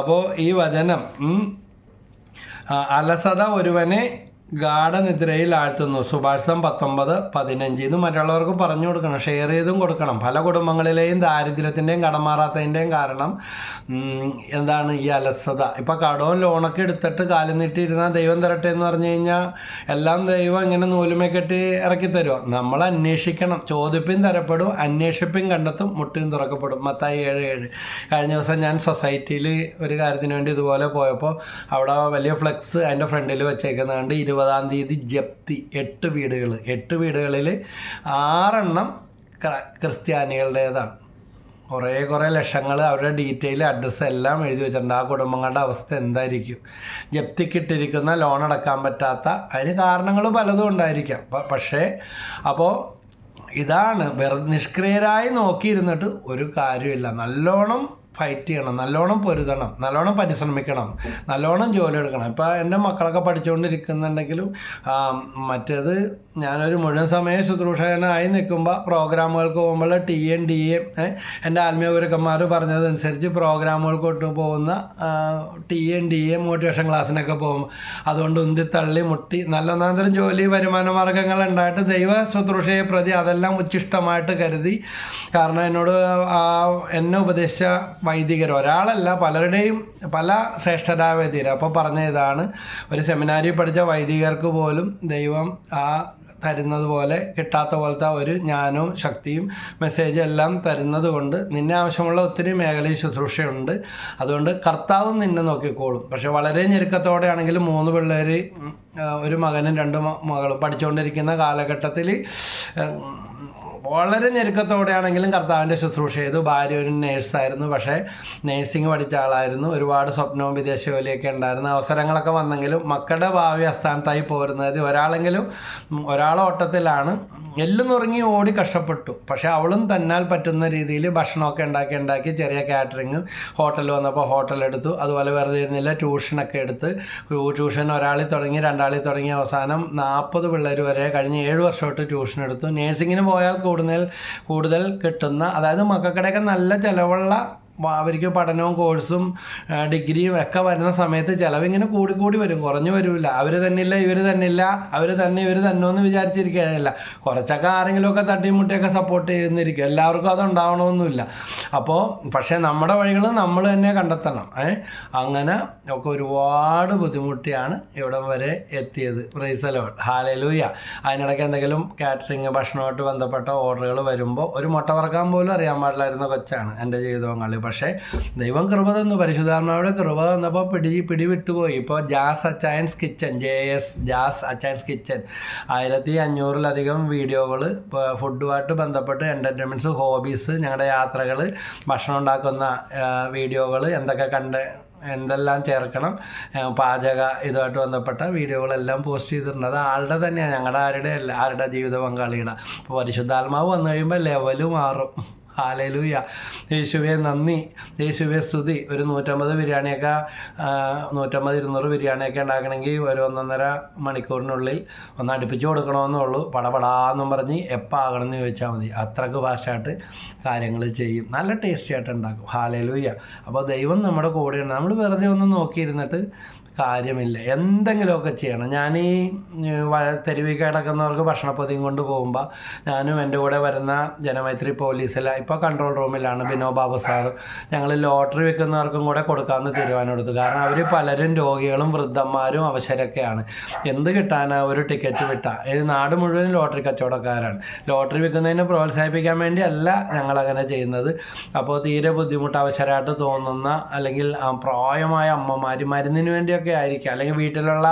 അപ്പോൾ ഈ വചനം, അലസത ഒരുവനെ ഗാഠനിദ്രയിൽ ആഴ്ത്തുന്നു. സുഭാഷിതം 19:15. ഇത് മറ്റുള്ളവർക്ക് പറഞ്ഞു കൊടുക്കണം, ഷെയർ ചെയ്തും കൊടുക്കണം. പല കുടുംബങ്ങളിലെയും ദാരിദ്ര്യത്തിൻ്റെയും കടമാറാത്തതിൻ്റെയും കാരണം എന്താണ്? ഈ അലസത. ഇപ്പോൾ കടവും ലോണൊക്കെ എടുത്തിട്ട് കാലം നീട്ടിയിരുന്നാൽ ദൈവം തരട്ടെ എന്ന് പറഞ്ഞു കഴിഞ്ഞാൽ എല്ലാം ദൈവം ഇങ്ങനെ നൂലുമേ കെട്ടി ഇറക്കി തരുമോ? നമ്മൾ അന്വേഷിക്കണം. ചോദിപ്പിൻ തരപ്പെടും, അന്വേഷിപ്പിൻ കണ്ടെത്തും, മുട്ടിയും തുറക്കപ്പെടും. മത്തായി 7:7. കഴിഞ്ഞ ദിവസം ഞാൻ സൊസൈറ്റിയിൽ ഒരു കാര്യത്തിന് വേണ്ടി ഇതുപോലെ പോയപ്പോൾ അവിടെ വലിയ ഫ്ലെക്സ് അതിൻ്റെ ഫ്രണ്ടിൽ വെച്ചേക്കുന്നുണ്ട്. 20-ാം തീയതി ജപ്തി 8 വീടുകൾ. 8 വീടുകളിൽ 6 ക്രിസ്ത്യാനികളുടേതാണ്. കുറേ ലക്ഷങ്ങൾ അവരുടെ ഡീറ്റെയിൽ അഡ്രസ്സ് എല്ലാം എഴുതി വെച്ചിട്ടുണ്ട്. ആ കുടുംബങ്ങളുടെ അവസ്ഥ എന്തായിരിക്കും? ജപ്തിക്കിട്ടിരിക്കുന്ന ലോൺ അടക്കാൻ പറ്റാത്ത, അതിന് കാരണങ്ങൾ പലതും ഉണ്ടായിരിക്കാം. പക്ഷേ അപ്പോൾ ഇതാണ്, നിഷ്ക്രിയരായി നോക്കിയിരുന്നിട്ട് ഒരു കാര്യമില്ല. നല്ലോണം ഫൈറ്റ് ചെയ്യണം, നല്ലോണം പൊരുതണം, നല്ലോണം പരിശ്രമിക്കണം, നല്ലോണം ജോലി എടുക്കണം. ഇപ്പോൾ എൻ്റെ മക്കളൊക്കെ പഠിച്ചുകൊണ്ടിരിക്കുന്നുണ്ടെങ്കിലും മറ്റേത് ഞാനൊരു മുഴുവൻ സമയ ശുശ്രൂഷകനായി നിൽക്കുമ്പോൾ പ്രോഗ്രാമുകൾക്ക് പോകുമ്പോൾ TN DA എൻ്റെ ആത്മീയ ഗുരുക്കന്മാർ പറഞ്ഞതനുസരിച്ച് പ്രോഗ്രാമുകൾക്ക് പോകുന്ന TN DA മോട്ടിവേഷൻ ക്ലാസ്സിനൊക്കെ പോകും. അതുകൊണ്ട് ഉന്തിത്തള്ളി മുട്ടി നല്ല ജോലി വരുമാന മാർഗ്ഗങ്ങൾ ഉണ്ടായിട്ട് ദൈവ ശുശ്രൂഷയെ പ്രതി അതെല്ലാം ഉച്ഛിഷ്ടമായിട്ട് കരുതി. കാരണം എന്നെ ഉപദേശിച്ച വൈദികർ ഒരാളല്ല, പലരുടെയും പല ശ്രേഷ്ഠരായ വൈദികർ. അപ്പോൾ പറഞ്ഞ ഇതാണ്, ഒരു സെമിനാരിൽ പഠിച്ച വൈദികർക്ക് പോലും ദൈവം തരുന്നത് പോലെ കിട്ടാത്ത പോലത്തെ ഒരു ജ്ഞാനവും ശക്തിയും മെസ്സേജും എല്ലാം തരുന്നത് കൊണ്ട് നിന്നെ ആവശ്യമുള്ള ഒത്തിരി മേഖലയിൽ ശുശ്രൂഷയുണ്ട്. അതുകൊണ്ട് കർത്താവും നിന്നെ നോക്കിക്കോളും. പക്ഷെ വളരെ ഞെരുക്കത്തോടെ ആണെങ്കിലും 3 പിള്ളേർ, ഒരു മകനും 2 മകളും പഠിച്ചുകൊണ്ടിരിക്കുന്ന കാലഘട്ടത്തിൽ വളരെ ഞെരുക്കത്തോടെയാണെങ്കിലും കർത്താവിൻ്റെ ശുശ്രൂഷ ചെയ്തു. ഭാര്യ ഒരു നേഴ്സായിരുന്നു, പക്ഷേ നേഴ്സിംഗ് പഠിച്ച ആളായിരുന്നു. ഒരുപാട് സ്വപ്നവും വിദേശ ജോലിയൊക്കെ ഉണ്ടായിരുന്നു. അവസരങ്ങളൊക്കെ വന്നെങ്കിലും മക്കളുടെ ഭാവി അസ്ഥാനത്തായി പോരുന്നത്. ഒരാൾ ഓട്ടത്തിലാണ്, എല്ലും നുറുങ്ങി ഓടി കഷ്ടപ്പെട്ടു. പക്ഷേ അവളും തന്നാൽ പറ്റുന്ന രീതിയിൽ ഭക്ഷണമൊക്കെ ഉണ്ടാക്കി ചെറിയ കാറ്ററിങ്, ഹോട്ടൽ വന്നപ്പോൾ ഹോട്ടലെടുത്തു. അതുപോലെ വെറുതെ ഇരുന്നില്ല, ട്യൂഷനൊക്കെ എടുത്ത് ട്യൂഷൻ ഒരാളിൽ തുടങ്ങി, 2 തുടങ്ങി, അവസാനം 40 പിള്ളേർ വരെ കഴിഞ്ഞ് 7 വർഷമായിട്ട് ട്യൂഷൻ എടുത്തു. നേഴ്സിങ്ങിന് പോയാൽ കൂടുതൽ കിട്ടുന്ന, അതായത് മക്കൾക്കിടെയൊക്കെ നല്ല ചിലവുള്ള, അവർക്ക് പഠനവും കോഴ്സും ഡിഗ്രിയും ഒക്കെ വരുന്ന സമയത്ത് ചിലവിങ്ങനെ കൂടി വരും, കുറഞ്ഞു വരില്ല. അവർ തന്നില്ല ഇവർ തന്നില്ല, അവർ തന്നെ ഇവർ തന്നോ എന്ന് വിചാരിച്ചിരിക്കുകയല്ല. കുറച്ചൊക്കെ ആരെങ്കിലുമൊക്കെ തട്ടിമുട്ടിയൊക്കെ സപ്പോർട്ട് ചെയ്യുന്നിരിക്കും. എല്ലാവർക്കും അത് ഉണ്ടാവണമെന്നില്ല. അപ്പോൾ പക്ഷേ നമ്മുടെ വഴികൾ നമ്മൾ തന്നെ കണ്ടെത്തണം. അങ്ങനെ ഒക്കെ ഒരുപാട് ബുദ്ധിമുട്ടിയാണ് ഇവിടം വരെ എത്തിയത്. Price the Lord, hallelujah. അതിനിടയ്ക്ക് എന്തെങ്കിലും കാറ്ററിങ് ഭക്ഷണമായിട്ട് ബന്ധപ്പെട്ട ഓർഡറുകൾ വരുമ്പോൾ ഒരു മുട്ട വറക്കാൻ പോലും അറിയാൻ പാടില്ലായിരുന്ന കൊച്ചാണ് എൻ്റെ ജീവിതങ്ങളിൽ. പക്ഷേ ദൈവം കൃപ തന്നു, പരിശുദ്ധാത്മാവിടെ കൃപ തന്നപ്പോൾ പിടിവിട്ടുപോയി. ഇപ്പോൾ ജാസ് അച്ചായൻസ് കിച്ചൻ, ജാസ് അച്ചായൻസ് കിച്ചൻ 1500-ലധികം വീഡിയോകൾ ഫുഡുമായിട്ട് ബന്ധപ്പെട്ട് എൻ്റർടൈൻമെൻറ്റ്സ്, ഹോബീസ്, ഞങ്ങളുടെ യാത്രകൾ, ഭക്ഷണം ഉണ്ടാക്കുന്ന വീഡിയോകൾ, എന്തെല്ലാം ചേർക്കണം, പാചക ഇതുമായിട്ട് ബന്ധപ്പെട്ട വീഡിയോകളെല്ലാം പോസ്റ്റ് ചെയ്തിട്ടുണ്ട്. അത് ആളുടെ തന്നെയാണ്, ഞങ്ങളുടെ ആരുടെ ജീവിത പങ്കാളിയുടെ. അപ്പോൾ പരിശുദ്ധാത്മാവ് വന്നു കഴിയുമ്പോൾ ലെവല് മാറും. ഹല്ലേലൂയ. യേശുവേ നന്ദി, യേശുവേ സ്തുതി. ഒരു 150 ബിരിയാണിയൊക്കെ 150-200 ബിരിയാണിയൊക്കെ ഉണ്ടാക്കണമെങ്കിൽ ഒരു 1.5 മണിക്കൂറിനുള്ളിൽ ഒന്ന് അടുപ്പിച്ച് കൊടുക്കണമെന്നുള്ളൂ. പടപടാന്നും പറഞ്ഞ് എപ്പോൾ ആകണമെന്ന് ചോദിച്ചാൽ മതി. അത്രക്ക് ഫാസ്റ്റായിട്ട് കാര്യങ്ങൾ ചെയ്യും, നല്ല ടേസ്റ്റി ആയിട്ട് ഉണ്ടാക്കും. ഹല്ലേലൂയ. അപ്പോൾ ദൈവം നമ്മുടെ കൂടെയാണ്. നമ്മൾ വെറുതെ ഒന്ന് നോക്കിയിരുന്നിട്ട് കാര്യമില്ല, എന്തെങ്കിലുമൊക്കെ ചെയ്യണം. ഞാൻ ഈ തെരുവിൽ കിടക്കുന്നവർക്ക് ഭക്ഷണപ്പൊതിയും കൊണ്ട് പോകുമ്പോൾ ഞാനും എൻ്റെ കൂടെ വരുന്ന ജനമൈത്രി പോലീസിലെ ഇപ്പോൾ കൺട്രോൾ റൂമിലാണ് ബാബു സാറ്, ഞങ്ങൾ ലോട്ടറി വെക്കുന്നവർക്കും കൂടെ കൊടുക്കാമെന്ന് തീരുമാനമെടുത്തു. കാരണം അവർ പലരും രോഗികളും വൃദ്ധന്മാരും അവശരൊക്കെയാണ്. എന്ത് കിട്ടാനാ ഒരു ടിക്കറ്റ് വിട്ടാൽ? ഇത് നാട് മുഴുവൻ ലോട്ടറി കച്ചവടക്കാരാണ്. ലോട്ടറി വെക്കുന്നതിനെ പ്രോത്സാഹിപ്പിക്കാൻ വേണ്ടിയല്ല ഞങ്ങളങ്ങനെ ചെയ്യുന്നത്. അപ്പോൾ തീരെ ബുദ്ധിമുട്ട് അവശരമായിട്ട് തോന്നുന്ന അല്ലെങ്കിൽ പ്രായമായ അമ്മമാർ മരുന്നിന് വേണ്ടിയൊക്കെ ആയിരിക്കും, അല്ലെങ്കിൽ വീട്ടിലുള്ള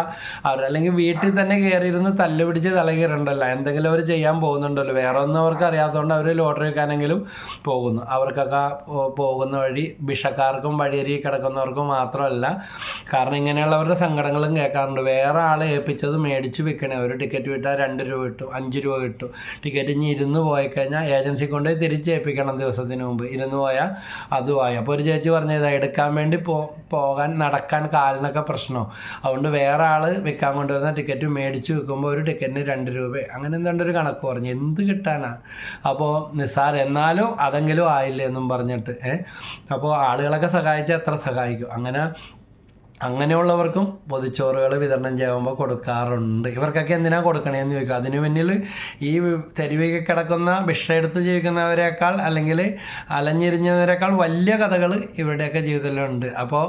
അല്ലെങ്കിൽ വീട്ടിൽ തന്നെ കയറിയിരുന്ന് തല്ലുപിടിച്ച് തലകീറുണ്ടല്ലോ, എന്തെങ്കിലും അവർ ചെയ്യാൻ പോകുന്നുണ്ടല്ലോ, വേറെ ഒന്നും അവർക്ക് അറിയാത്തതുകൊണ്ട് അവർ ലോട്ടറി വെക്കാനെങ്കിലും പോകുന്നു. അവർക്കൊക്കെ പോകുന്ന വഴി ഭിക്ഷക്കാർക്കും വഴിയരി കിടക്കുന്നവർക്കും മാത്രമല്ല, കാരണം ഇങ്ങനെയുള്ളവരുടെ സങ്കടങ്ങളും കേൾക്കാറുണ്ട്. വേറെ ആളെ ഏൽപ്പിച്ചത് മേടിച്ച് വിൽക്കണേ, ഒരു ടിക്കറ്റ് വിട്ടാൽ 2 രൂപ കിട്ടും, 5 രൂപ കിട്ടും. ടിക്കറ്റ് ഇനി ഇരുന്ന് പോയി കഴിഞ്ഞാൽ ഏജൻസി കൊണ്ട് തിരിച്ചേൽപ്പിക്കണം ദിവസത്തിന് മുമ്പ്. ഇരുന്ന് പോയാൽ അതുമായി. അപ്പോൾ ഒരു ചേച്ചി പറഞ്ഞത് എടുക്കാൻ വേണ്ടി നടക്കാൻ കാലിനൊക്കെ പ്രശ്നം, അതുകൊണ്ട് വേറെ ആൾ വിൽക്കാൻ കൊണ്ടുവരുന്ന ടിക്കറ്റ് മേടിച്ച് വെക്കുമ്പോൾ ഒരു ടിക്കറ്റിന് 2 രൂപ, അങ്ങനെ എന്താണ്ടൊരു കണക്ക് പറഞ്ഞു. എന്ത് കിട്ടാനാ? അപ്പോൾ നിസ്സാരം, എന്നാലും അതെങ്കിലും ആയില്ലേ എന്നും പറഞ്ഞിട്ട് അപ്പോൾ ആളുകളൊക്കെ സഹായിച്ചാൽ എത്ര സഹായിക്കും. അങ്ങനെയുള്ളവർക്കും പൊതിച്ചോറുകൾ വിതരണം ചെയ്യുമ്പോൾ കൊടുക്കാറുണ്ട്. ഇവർക്കൊക്കെ എന്തിനാണ് കൊടുക്കണേന്ന് ചോദിക്കും. അതിനു പിന്നിൽ ഈ തെരുവിൽ കിടക്കുന്ന ഭിക്ഷ എടുത്ത് ജീവിക്കുന്നവരെക്കാൾ അല്ലെങ്കിൽ അലഞ്ഞിരിഞ്ഞവരെക്കാൾ വലിയ കഥകൾ ഇവരുടെയൊക്കെ ജീവിതത്തിലുണ്ട്. അപ്പോൾ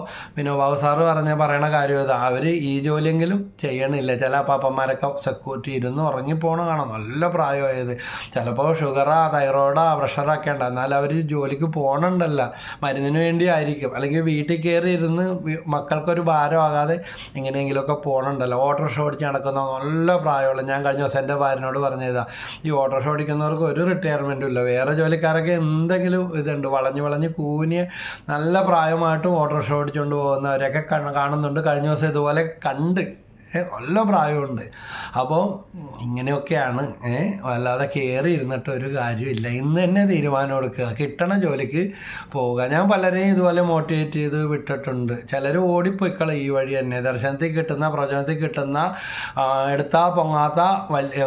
ബാബു സാറ് പറയണ കാര്യം ഇതാ, അവർ ഈ ജോലിയെങ്കിലും ചെയ്യണില്ല. ചില പാപ്പന്മാരൊക്കെ സെക്യൂരിറ്റി ഇരുന്ന് ഉറങ്ങിപ്പോണ കാണാം, നല്ല പ്രായമായത്, ചിലപ്പോൾ ഷുഗറാ തൈറോയിഡാ പ്രഷറൊക്കെ ഉണ്ട്, എന്നാൽ അവർ ജോലിക്ക് പോകണുണ്ടല്ല, മരുന്നിന് വേണ്ടി ആയിരിക്കും. അല്ലെങ്കിൽ വീട്ടിൽ കയറി ഇരുന്ന് മക്കൾക്കൊരു ഭാരമാകാതെ എങ്ങനെയെങ്കിലുമൊക്കെ പോകണുണ്ടല്ലോ. ഓട്ടോറിക്ഷ ഓടിച്ച് നടക്കുന്ന നല്ല പ്രായമുള്ള, ഞാൻ കഴിഞ്ഞ ദിവസം എൻ്റെ ഭാര്യനോട് പറഞ്ഞതാ, ഈ ഓട്ടോറിക്ഷ ഓടിക്കുന്നവർക്ക് ഒരു റിട്ടയർമെൻറ്റും ഇല്ല. വേറെ ജോലിക്കാരൊക്കെ എന്തെങ്കിലും ഇതുണ്ട്, വളഞ്ഞ് കൂനിയ നല്ല പ്രായമായിട്ടും ഓട്ടോറിക്ഷ ഓടിച്ചുകൊണ്ട് പോകുന്നവരെയൊക്കെ കാണുന്നുണ്ട്. കഴിഞ്ഞ ദിവസം ഇതുപോലെ കണ്ട് നല്ല പ്രായമുണ്ട്. അപ്പോൾ ഇങ്ങനെയൊക്കെയാണ്, അല്ലാതെ കയറി ഇരുന്നിട്ട് ഒരു കാര്യമില്ല. ഇന്ന് തന്നെ തീരുമാനം എടുക്കുക, കിട്ടണ ജോലിക്ക് പോവുക. ഞാൻ പലരെയും ഇതുപോലെ മോട്ടിവേറ്റ് ചെയ്ത് വിട്ടിട്ടുണ്ട്. ചിലർ ഓടിപ്പോയിക്കള ഈ വഴി തന്നെ, ദർശനത്തിൽ കിട്ടുന്ന പ്രചോദനത്തിൽ കിട്ടുന്ന എടുത്താൽ പൊങ്ങാത്ത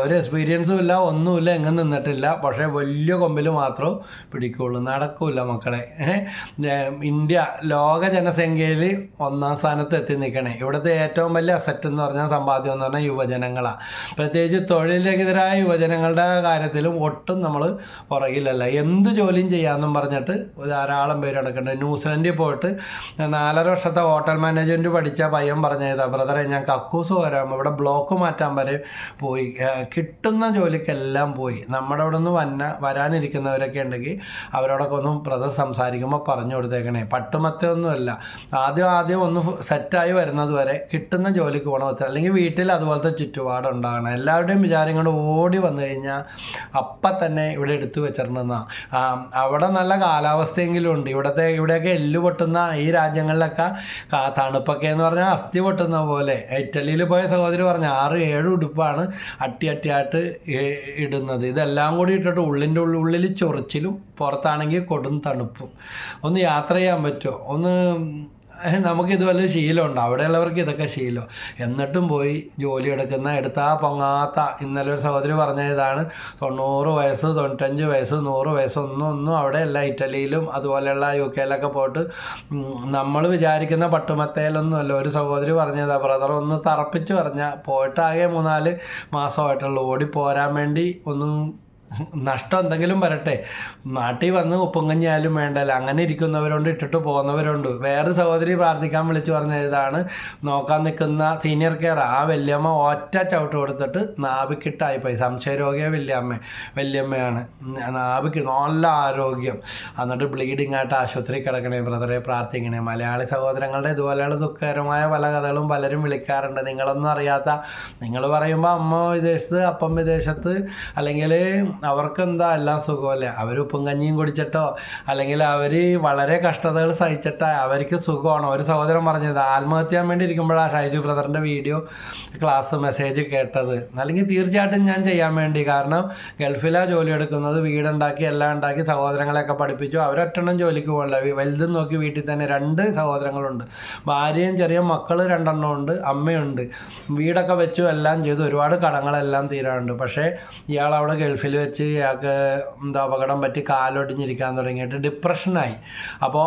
ഒരു എക്സ്പീരിയൻസും ഇല്ല, ഒന്നുമില്ല, എങ്ങും നിന്നിട്ടില്ല, പക്ഷേ വലിയ കൊമ്പിൽ മാത്രം പിടിക്കുള്ളൂ. നടക്കില്ല മക്കളെ. ഇന്ത്യ ലോക ജനസംഖ്യയിൽ 1ാം സ്ഥാനത്ത് എത്തി നിൽക്കണേ. ഇവിടുത്തെ ഏറ്റവും വലിയ അസറ്റ് എന്ന് പറഞ്ഞാൽ സമ്പാദ്യം എന്ന് പറഞ്ഞാൽ യുവജനങ്ങളാണ്. പ്രത്യേകിച്ച് തൊഴിൽരഹിതരായ യുവജനങ്ങളുടെ കാര്യത്തിലും ഒട്ടും നമ്മൾ പുറകിലല്ല. എന്ത് ജോലിയും ചെയ്യാമെന്നും പറഞ്ഞിട്ട് ധാരാളം പേര് നടക്കുന്നുണ്ട്. ന്യൂസിലൻഡിൽ പോയിട്ട് 4.5 വർഷത്തെ ഹോട്ടൽ മാനേജ്മെൻറ്റ് പഠിച്ച പയ്യൻ പറഞ്ഞതാ, ബ്രദറെ ഞാൻ കക്കൂസ് വരാം, ഇവിടെ ബ്ലോക്ക് മാറ്റാൻ വരെ പോയി, കിട്ടുന്ന ജോലിക്കെല്ലാം പോയി. നമ്മുടെ അവിടെ നിന്ന് വരാനിരിക്കുന്നവരൊക്കെ ഉണ്ടെങ്കിൽ അവരോടൊക്കെ ഒന്നും ബ്രദർ സംസാരിക്കുമ്പോൾ പറഞ്ഞു കൊടുത്തേക്കണേ, പട്ടുമത്തൊന്നുമല്ല, ആദ്യം ഒന്ന് സെറ്റായി വരുന്നത് വരെ കിട്ടുന്ന ജോലിക്ക് പോകണം. അല്ലെങ്കിൽ വീട്ടിൽ അതുപോലത്തെ ചുറ്റുപാടുണ്ടാകണം. എല്ലാവരുടെയും വിചാരം കൊണ്ട് ഓടി വന്നു കഴിഞ്ഞാൽ അപ്പം തന്നെ ഇവിടെ എടുത്തു വെച്ചിട്ടുണ്ടെന്നാണ്. അവിടെ നല്ല കാലാവസ്ഥയെങ്കിലും ഉണ്ട്. ഇവിടെയൊക്കെ എല്ല് പൊട്ടുന്ന ഈ രാജ്യങ്ങളിലൊക്കെ തണുപ്പൊക്കെ എന്ന് പറഞ്ഞാൽ അസ്ഥി പൊട്ടുന്ന പോലെ. ഇറ്റലിയിൽ പോയ സഹോദരി പറഞ്ഞ 6-7 ഉടുപ്പാണ് അട്ടിയായിട്ട് ഇടുന്നത്. ഇതെല്ലാം കൂടി ഇട്ടിട്ട് ഉള്ളിൽ ചൊറിച്ചിലും പുറത്താണെങ്കിൽ കൊടും തണുപ്പും. ഒന്ന് യാത്ര ചെയ്യാൻ പറ്റുമോ? നമുക്കിതുപോലെ ശീലമുണ്ട്, അവിടെയുള്ളവർക്ക് ഇതൊക്കെ ശീലം. എന്നിട്ടും പോയി ജോലി എടുത്താൽ പൊങ്ങാത്ത. ഇന്നലെ ഒരു സഹോദരി പറഞ്ഞ ഇതാണ്, 90 വയസ്സ് 95 വയസ്സ് 100 വയസ്സ് ഒന്നും അവിടെയല്ല. ഇറ്റലിയിലും അതുപോലെയുള്ള UK പോയിട്ട് നമ്മൾ വിചാരിക്കുന്ന പട്ടുമത്തയിലൊന്നുമല്ല. ഒരു സഹോദരി പറഞ്ഞതാ, ബ്രദർ ഒന്ന് തറപ്പിച്ച് പറഞ്ഞാൽ പോയിട്ടാകെ 3-4 മാസമായിട്ടുള്ളൂ. ഓടി പോരാൻ വേണ്ടി ഒന്നും നഷ്ടം എന്തെങ്കിലും വരട്ടെ, നാട്ടിൽ വന്ന് ഉപ്പുങ്കഞ്ഞാലും വേണ്ടല്ല, അങ്ങനെ ഇരിക്കുന്നവരുണ്ട്, ഇട്ടിട്ട് പോകുന്നവരുണ്ട്. വേറെ സഹോദരി പ്രാർത്ഥിക്കാൻ വിളിച്ചു പറഞ്ഞ ഇതാണ്, നോക്കാൻ നിൽക്കുന്ന സീനിയർ കെയർ ആ വല്യമ്മ ഒറ്റ ചവിട്ട് കൊടുത്തിട്ട് നാവിക്കിട്ടായിപ്പോയി. സംശയരോഗിയ വല്യമ്മയാണ്, നാവിക്ക് നല്ല ആരോഗ്യം, എന്നിട്ട് ബ്ലീഡിങ് ആയിട്ട് ആശുപത്രി കിടക്കണേ ബ്രദറെ പ്രാർത്ഥിക്കണേ. മലയാളി സഹോദരങ്ങളുടെ ഇതുപോലെയുള്ള ദുഃഖകരമായ പല കഥകളും പലരും വിളിക്കാറുണ്ട്. നിങ്ങളൊന്നും അറിയാത്ത, നിങ്ങൾ പറയുമ്പോൾ അമ്മ വിദേശത്ത് അപ്പം വിദേശത്ത്, അല്ലെങ്കിൽ അവർക്ക് എന്താ എല്ലാം സുഖമല്ലേ, അവർ ഉപ്പും കഞ്ഞിയും കുടിച്ചിട്ടോ അല്ലെങ്കിൽ അവർ വളരെ കഷ്ടതകൾ സഹിച്ചിട്ടോ അവർക്ക് സുഖമാണ്. ഒരു സഹോദരൻ പറഞ്ഞത് ആത്മഹത്യ ചെയ്യാൻ വേണ്ടി ഇരിക്കുമ്പോഴാണ് ഷൈജു ബ്രദറിൻ്റെ വീഡിയോ ക്ലാസ് മെസ്സേജ് കേട്ടത്. അല്ലെങ്കിൽ തീർച്ചയായിട്ടും ഞാൻ ചെയ്യാൻ വേണ്ടി, കാരണം ഗൾഫിലാണ് ജോലി എടുക്കുന്നത്, വീടുണ്ടാക്കി എല്ലാം ഉണ്ടാക്കി സഹോദരങ്ങളെയൊക്കെ പഠിപ്പിച്ചു. അവരൊറ്റണം ജോലിക്ക് പോകില്ല, വലുതും നോക്കി വീട്ടിൽ തന്നെ 2 സഹോദരങ്ങളുണ്ട്, ഭാര്യയും ചെറിയ മക്കൾ 2 ഉണ്ട്, അമ്മയുണ്ട്, വീടൊക്കെ വെച്ചു എല്ലാം ചെയ്തു, ഒരുപാട് കടങ്ങളെല്ലാം തീരാറുണ്ട്. പക്ഷേ ഇയാൾ അവിടെ ഗൾഫിൽ വെച്ച് ഇയാൾക്ക് എന്താ അപകടം പറ്റി കാലൊടിഞ്ഞിരിക്കാൻ തുടങ്ങിയിട്ട് ഡിപ്രഷനായി. അപ്പോൾ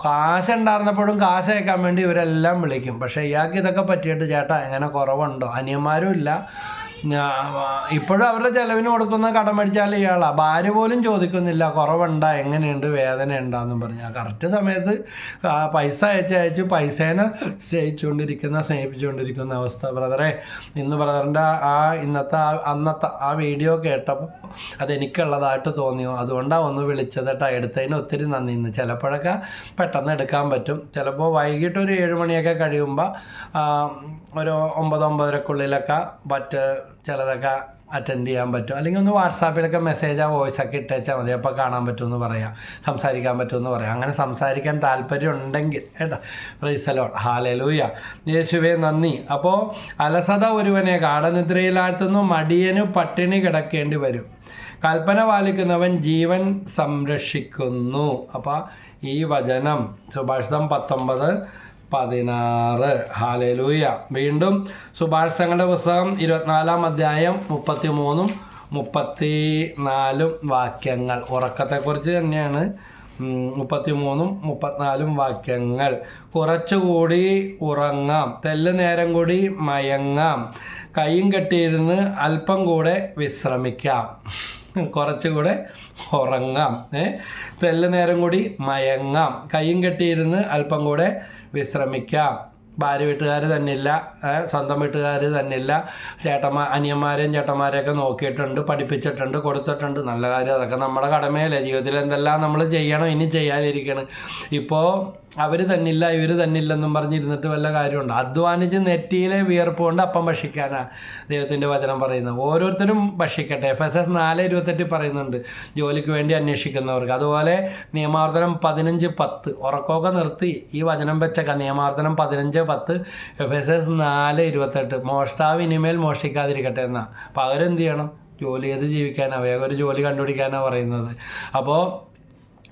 കാശുണ്ടായിരുന്നപ്പോഴും കാശ് അയക്കാൻ വേണ്ടി ഇവരെല്ലാം വിളിക്കും. പക്ഷേ ഇയാൾക്ക് ഇതൊക്കെ പറ്റിയിട്ട് ചേട്ടാ എങ്ങനെ കുറവുണ്ടോ, അനിയന്മാരും ഇല്ല, ഇപ്പോഴും അവരുടെ ചെലവിന് കൊടുക്കുന്ന കടം മേടിച്ചാൽ ഇയാളാണ്. ഭാര്യ പോലും ചോദിക്കുന്നില്ല കുറവുണ്ടാ, എങ്ങനെയുണ്ട്, വേദന ഉണ്ടാന്നും പറഞ്ഞാൽ കറക്റ്റ് സമയത്ത് പൈസ അയച്ച് പൈസേനെ സ്നേഹിച്ചുകൊണ്ടിരിക്കുന്ന അവസ്ഥ. ബ്രദറെ, ഇന്ന് ബ്രദറിൻ്റെ അന്നത്തെ ആ വീഡിയോ കേട്ടപ്പോൾ അതെനിക്കുള്ളതായിട്ട് തോന്നിയോ, അതുകൊണ്ടാണ് ഒന്ന് വിളിച്ചത് കേട്ടോ. എടുത്തതിന് ഒത്തിരി നന്ദി. ഇന്ന് ചിലപ്പോഴൊക്കെ പെട്ടെന്ന് എടുക്കാൻ പറ്റും, ചിലപ്പോൾ വൈകിട്ട് ഒരു 7 മണിയൊക്കെ കഴിയുമ്പോൾ ഒരു 9-9:30 ചിലതൊക്കെ അറ്റൻഡ് ചെയ്യാൻ പറ്റും. അല്ലെങ്കിൽ ഒന്ന് വാട്സാപ്പിലൊക്കെ മെസ്സേജോ വോയിസൊക്കെ ഇട്ടേച്ചാൽ മതി, അപ്പോൾ കാണാൻ പറ്റുമെന്ന് പറയാം, സംസാരിക്കാൻ പറ്റുമെന്ന് പറയാം. അങ്ങനെ സംസാരിക്കാൻ താല്പര്യം ഉണ്ടെങ്കിൽ കേട്ടോ. പ്രൈസ് ദി ലോർഡ്, ഹല്ലേലൂയ, യേശുവേ നന്ദി. അപ്പോൾ അലസത ഒരുവനെ ഗാഢനിദ്രയിലാഴ്ത്തുന്നു, മടിയന് പട്ടിണി കിടക്കേണ്ടി വരും, കൽപ്പന പാലിക്കുന്നവൻ ജീവൻ സംരക്ഷിക്കുന്നു. അപ്പോൾ ഈ വചനം സുഭാഷിതം 19:16. ഹല്ലേലൂയ. വീണ്ടും സുഭാഷിതങ്ങളുടെ പുസ്തകം 24-ാം അധ്യായം 33-ഉം 34-ഉം വാക്യങ്ങൾ. ഉറക്കത്തെക്കുറിച്ച് തന്നെയാണ്. 33-ഉം 34-ഉം വാക്യങ്ങൾ. കുറച്ചുകൂടി ഉറങ്ങാം, തെല്ല് നേരം കൂടി മയങ്ങാം, കൈയും കെട്ടിയിരുന്ന് അല്പം കൂടെ വിശ്രമിക്കാം. കുറച്ചുകൂടെ ഉറങ്ങാം, തെല്ല് നേരം കൂടി മയങ്ങാം, കൈയും കെട്ടിയിരുന്ന് അല്പം കൂടെ വിശ്രമിക്കാം. ഭാര്യ വീട്ടുകാർ തന്നില്ല, സ്വന്തം വീട്ടുകാർ തന്നില്ല, അനിയന്മാരെയും ചേട്ടന്മാരെയൊക്കെ നോക്കിയിട്ടുണ്ട്, പഠിപ്പിച്ചിട്ടുണ്ട്, കൊടുത്തിട്ടുണ്ട്. നല്ല കാര്യം, അതൊക്കെ നമ്മുടെ കടമയല്ലേ. ജീവിതത്തിൽ എന്തെല്ലാം നമ്മൾ ചെയ്യണം, ഇനി ചെയ്യാതിരിക്കണം. ഇപ്പോൾ അവർ തന്നില്ല ഇവർ തന്നില്ലെന്നും പറഞ്ഞിരുന്നിട്ട് വല്ല കാര്യമുണ്ട്? അധ്വാനിച്ച് നെറ്റിയിലെ വിയർപ്പ് കൊണ്ട് അപ്പം ഭക്ഷിക്കാനാണ് ദൈവത്തിൻ്റെ വചനം പറയുന്നത്. ഓരോരുത്തരും ഭക്ഷിക്കട്ടെ. Efesos 4:28 പറയുന്നുണ്ട് ജോലിക്ക് വേണ്ടി അന്വേഷിക്കുന്നവർക്ക്. അതുപോലെ നിയമാവർത്തനം 15:10 ഉറക്കമൊക്കെ നിർത്തി ഈ വചനം വെച്ചേക്കാം. നിയമാവർത്തനം 15:10, Efesos 4:28 മോഷ്ടാവ് ഇനിമേൽ മോഷ്ടിക്കാതിരിക്കട്ടെ എന്നാണ്. അപ്പോൾ അവരെന്ത് ചെയ്യണം? ജോലി ചെയ്ത് ജീവിക്കാനാണ്, വേഗം ഒരു ജോലി കണ്ടുപിടിക്കാനാണ് പറയുന്നത്. അപ്പോൾ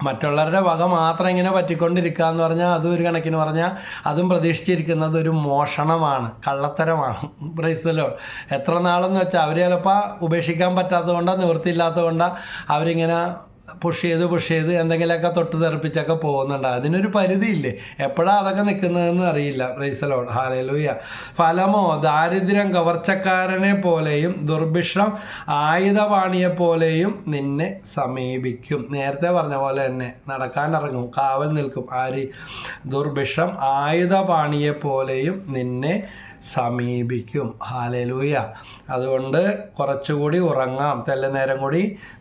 മറ്റുള്ളവരുടെ വക മാത്രം ഇങ്ങനെ പറ്റിക്കൊണ്ടിരിക്കുക എന്ന് പറഞ്ഞാൽ അതും ഒരു കണക്കിന് പറഞ്ഞാൽ അതും പ്രതീക്ഷിച്ചിരിക്കുന്നത് ഒരു മോഷണമാണ്, കള്ളത്തരമാണ്. Praise the Lord. എത്ര നാളെന്ന് വെച്ചാൽ അവർ ചിലപ്പോൾ ഉപേക്ഷിക്കാൻ പറ്റാത്തത് കൊണ്ടാണ്, നിവൃത്തിയില്ലാത്തത് കൊണ്ടാണ് അവരിങ്ങനെ പുഷ് ചെയ്ത് എന്തെങ്കിലുമൊക്കെ തൊട്ട് തെറിപ്പിച്ചൊക്കെ പോകുന്നുണ്ട്. അതിനൊരു പരിധിയില്ലേ, എപ്പോഴാണ് അതൊക്കെ നിൽക്കുന്നതെന്ന് അറിയില്ല. Price the Lord, hallelujah. ഫലമോ ദാരിദ്ര്യം കവർച്ചക്കാരനെ പോലെയും ദുർഭിക്ഷം ആയുധപാണിയെപ്പോലെയും നിന്നെ സമീപിക്കും. നേരത്തെ പറഞ്ഞ പോലെ തന്നെ നടക്കാനിറങ്ങും, കാവൽ നിൽക്കും. ആര്? ദുർഭിക്ഷം ആയുധപാണിയെപ്പോലെയും നിന്നെ സമീപിക്കും. ഹല്ലേലൂയ. അതുകൊണ്ട് കുറച്ചുകൂടി ഉറങ്ങാം, തെല്ല നേരം കൂടി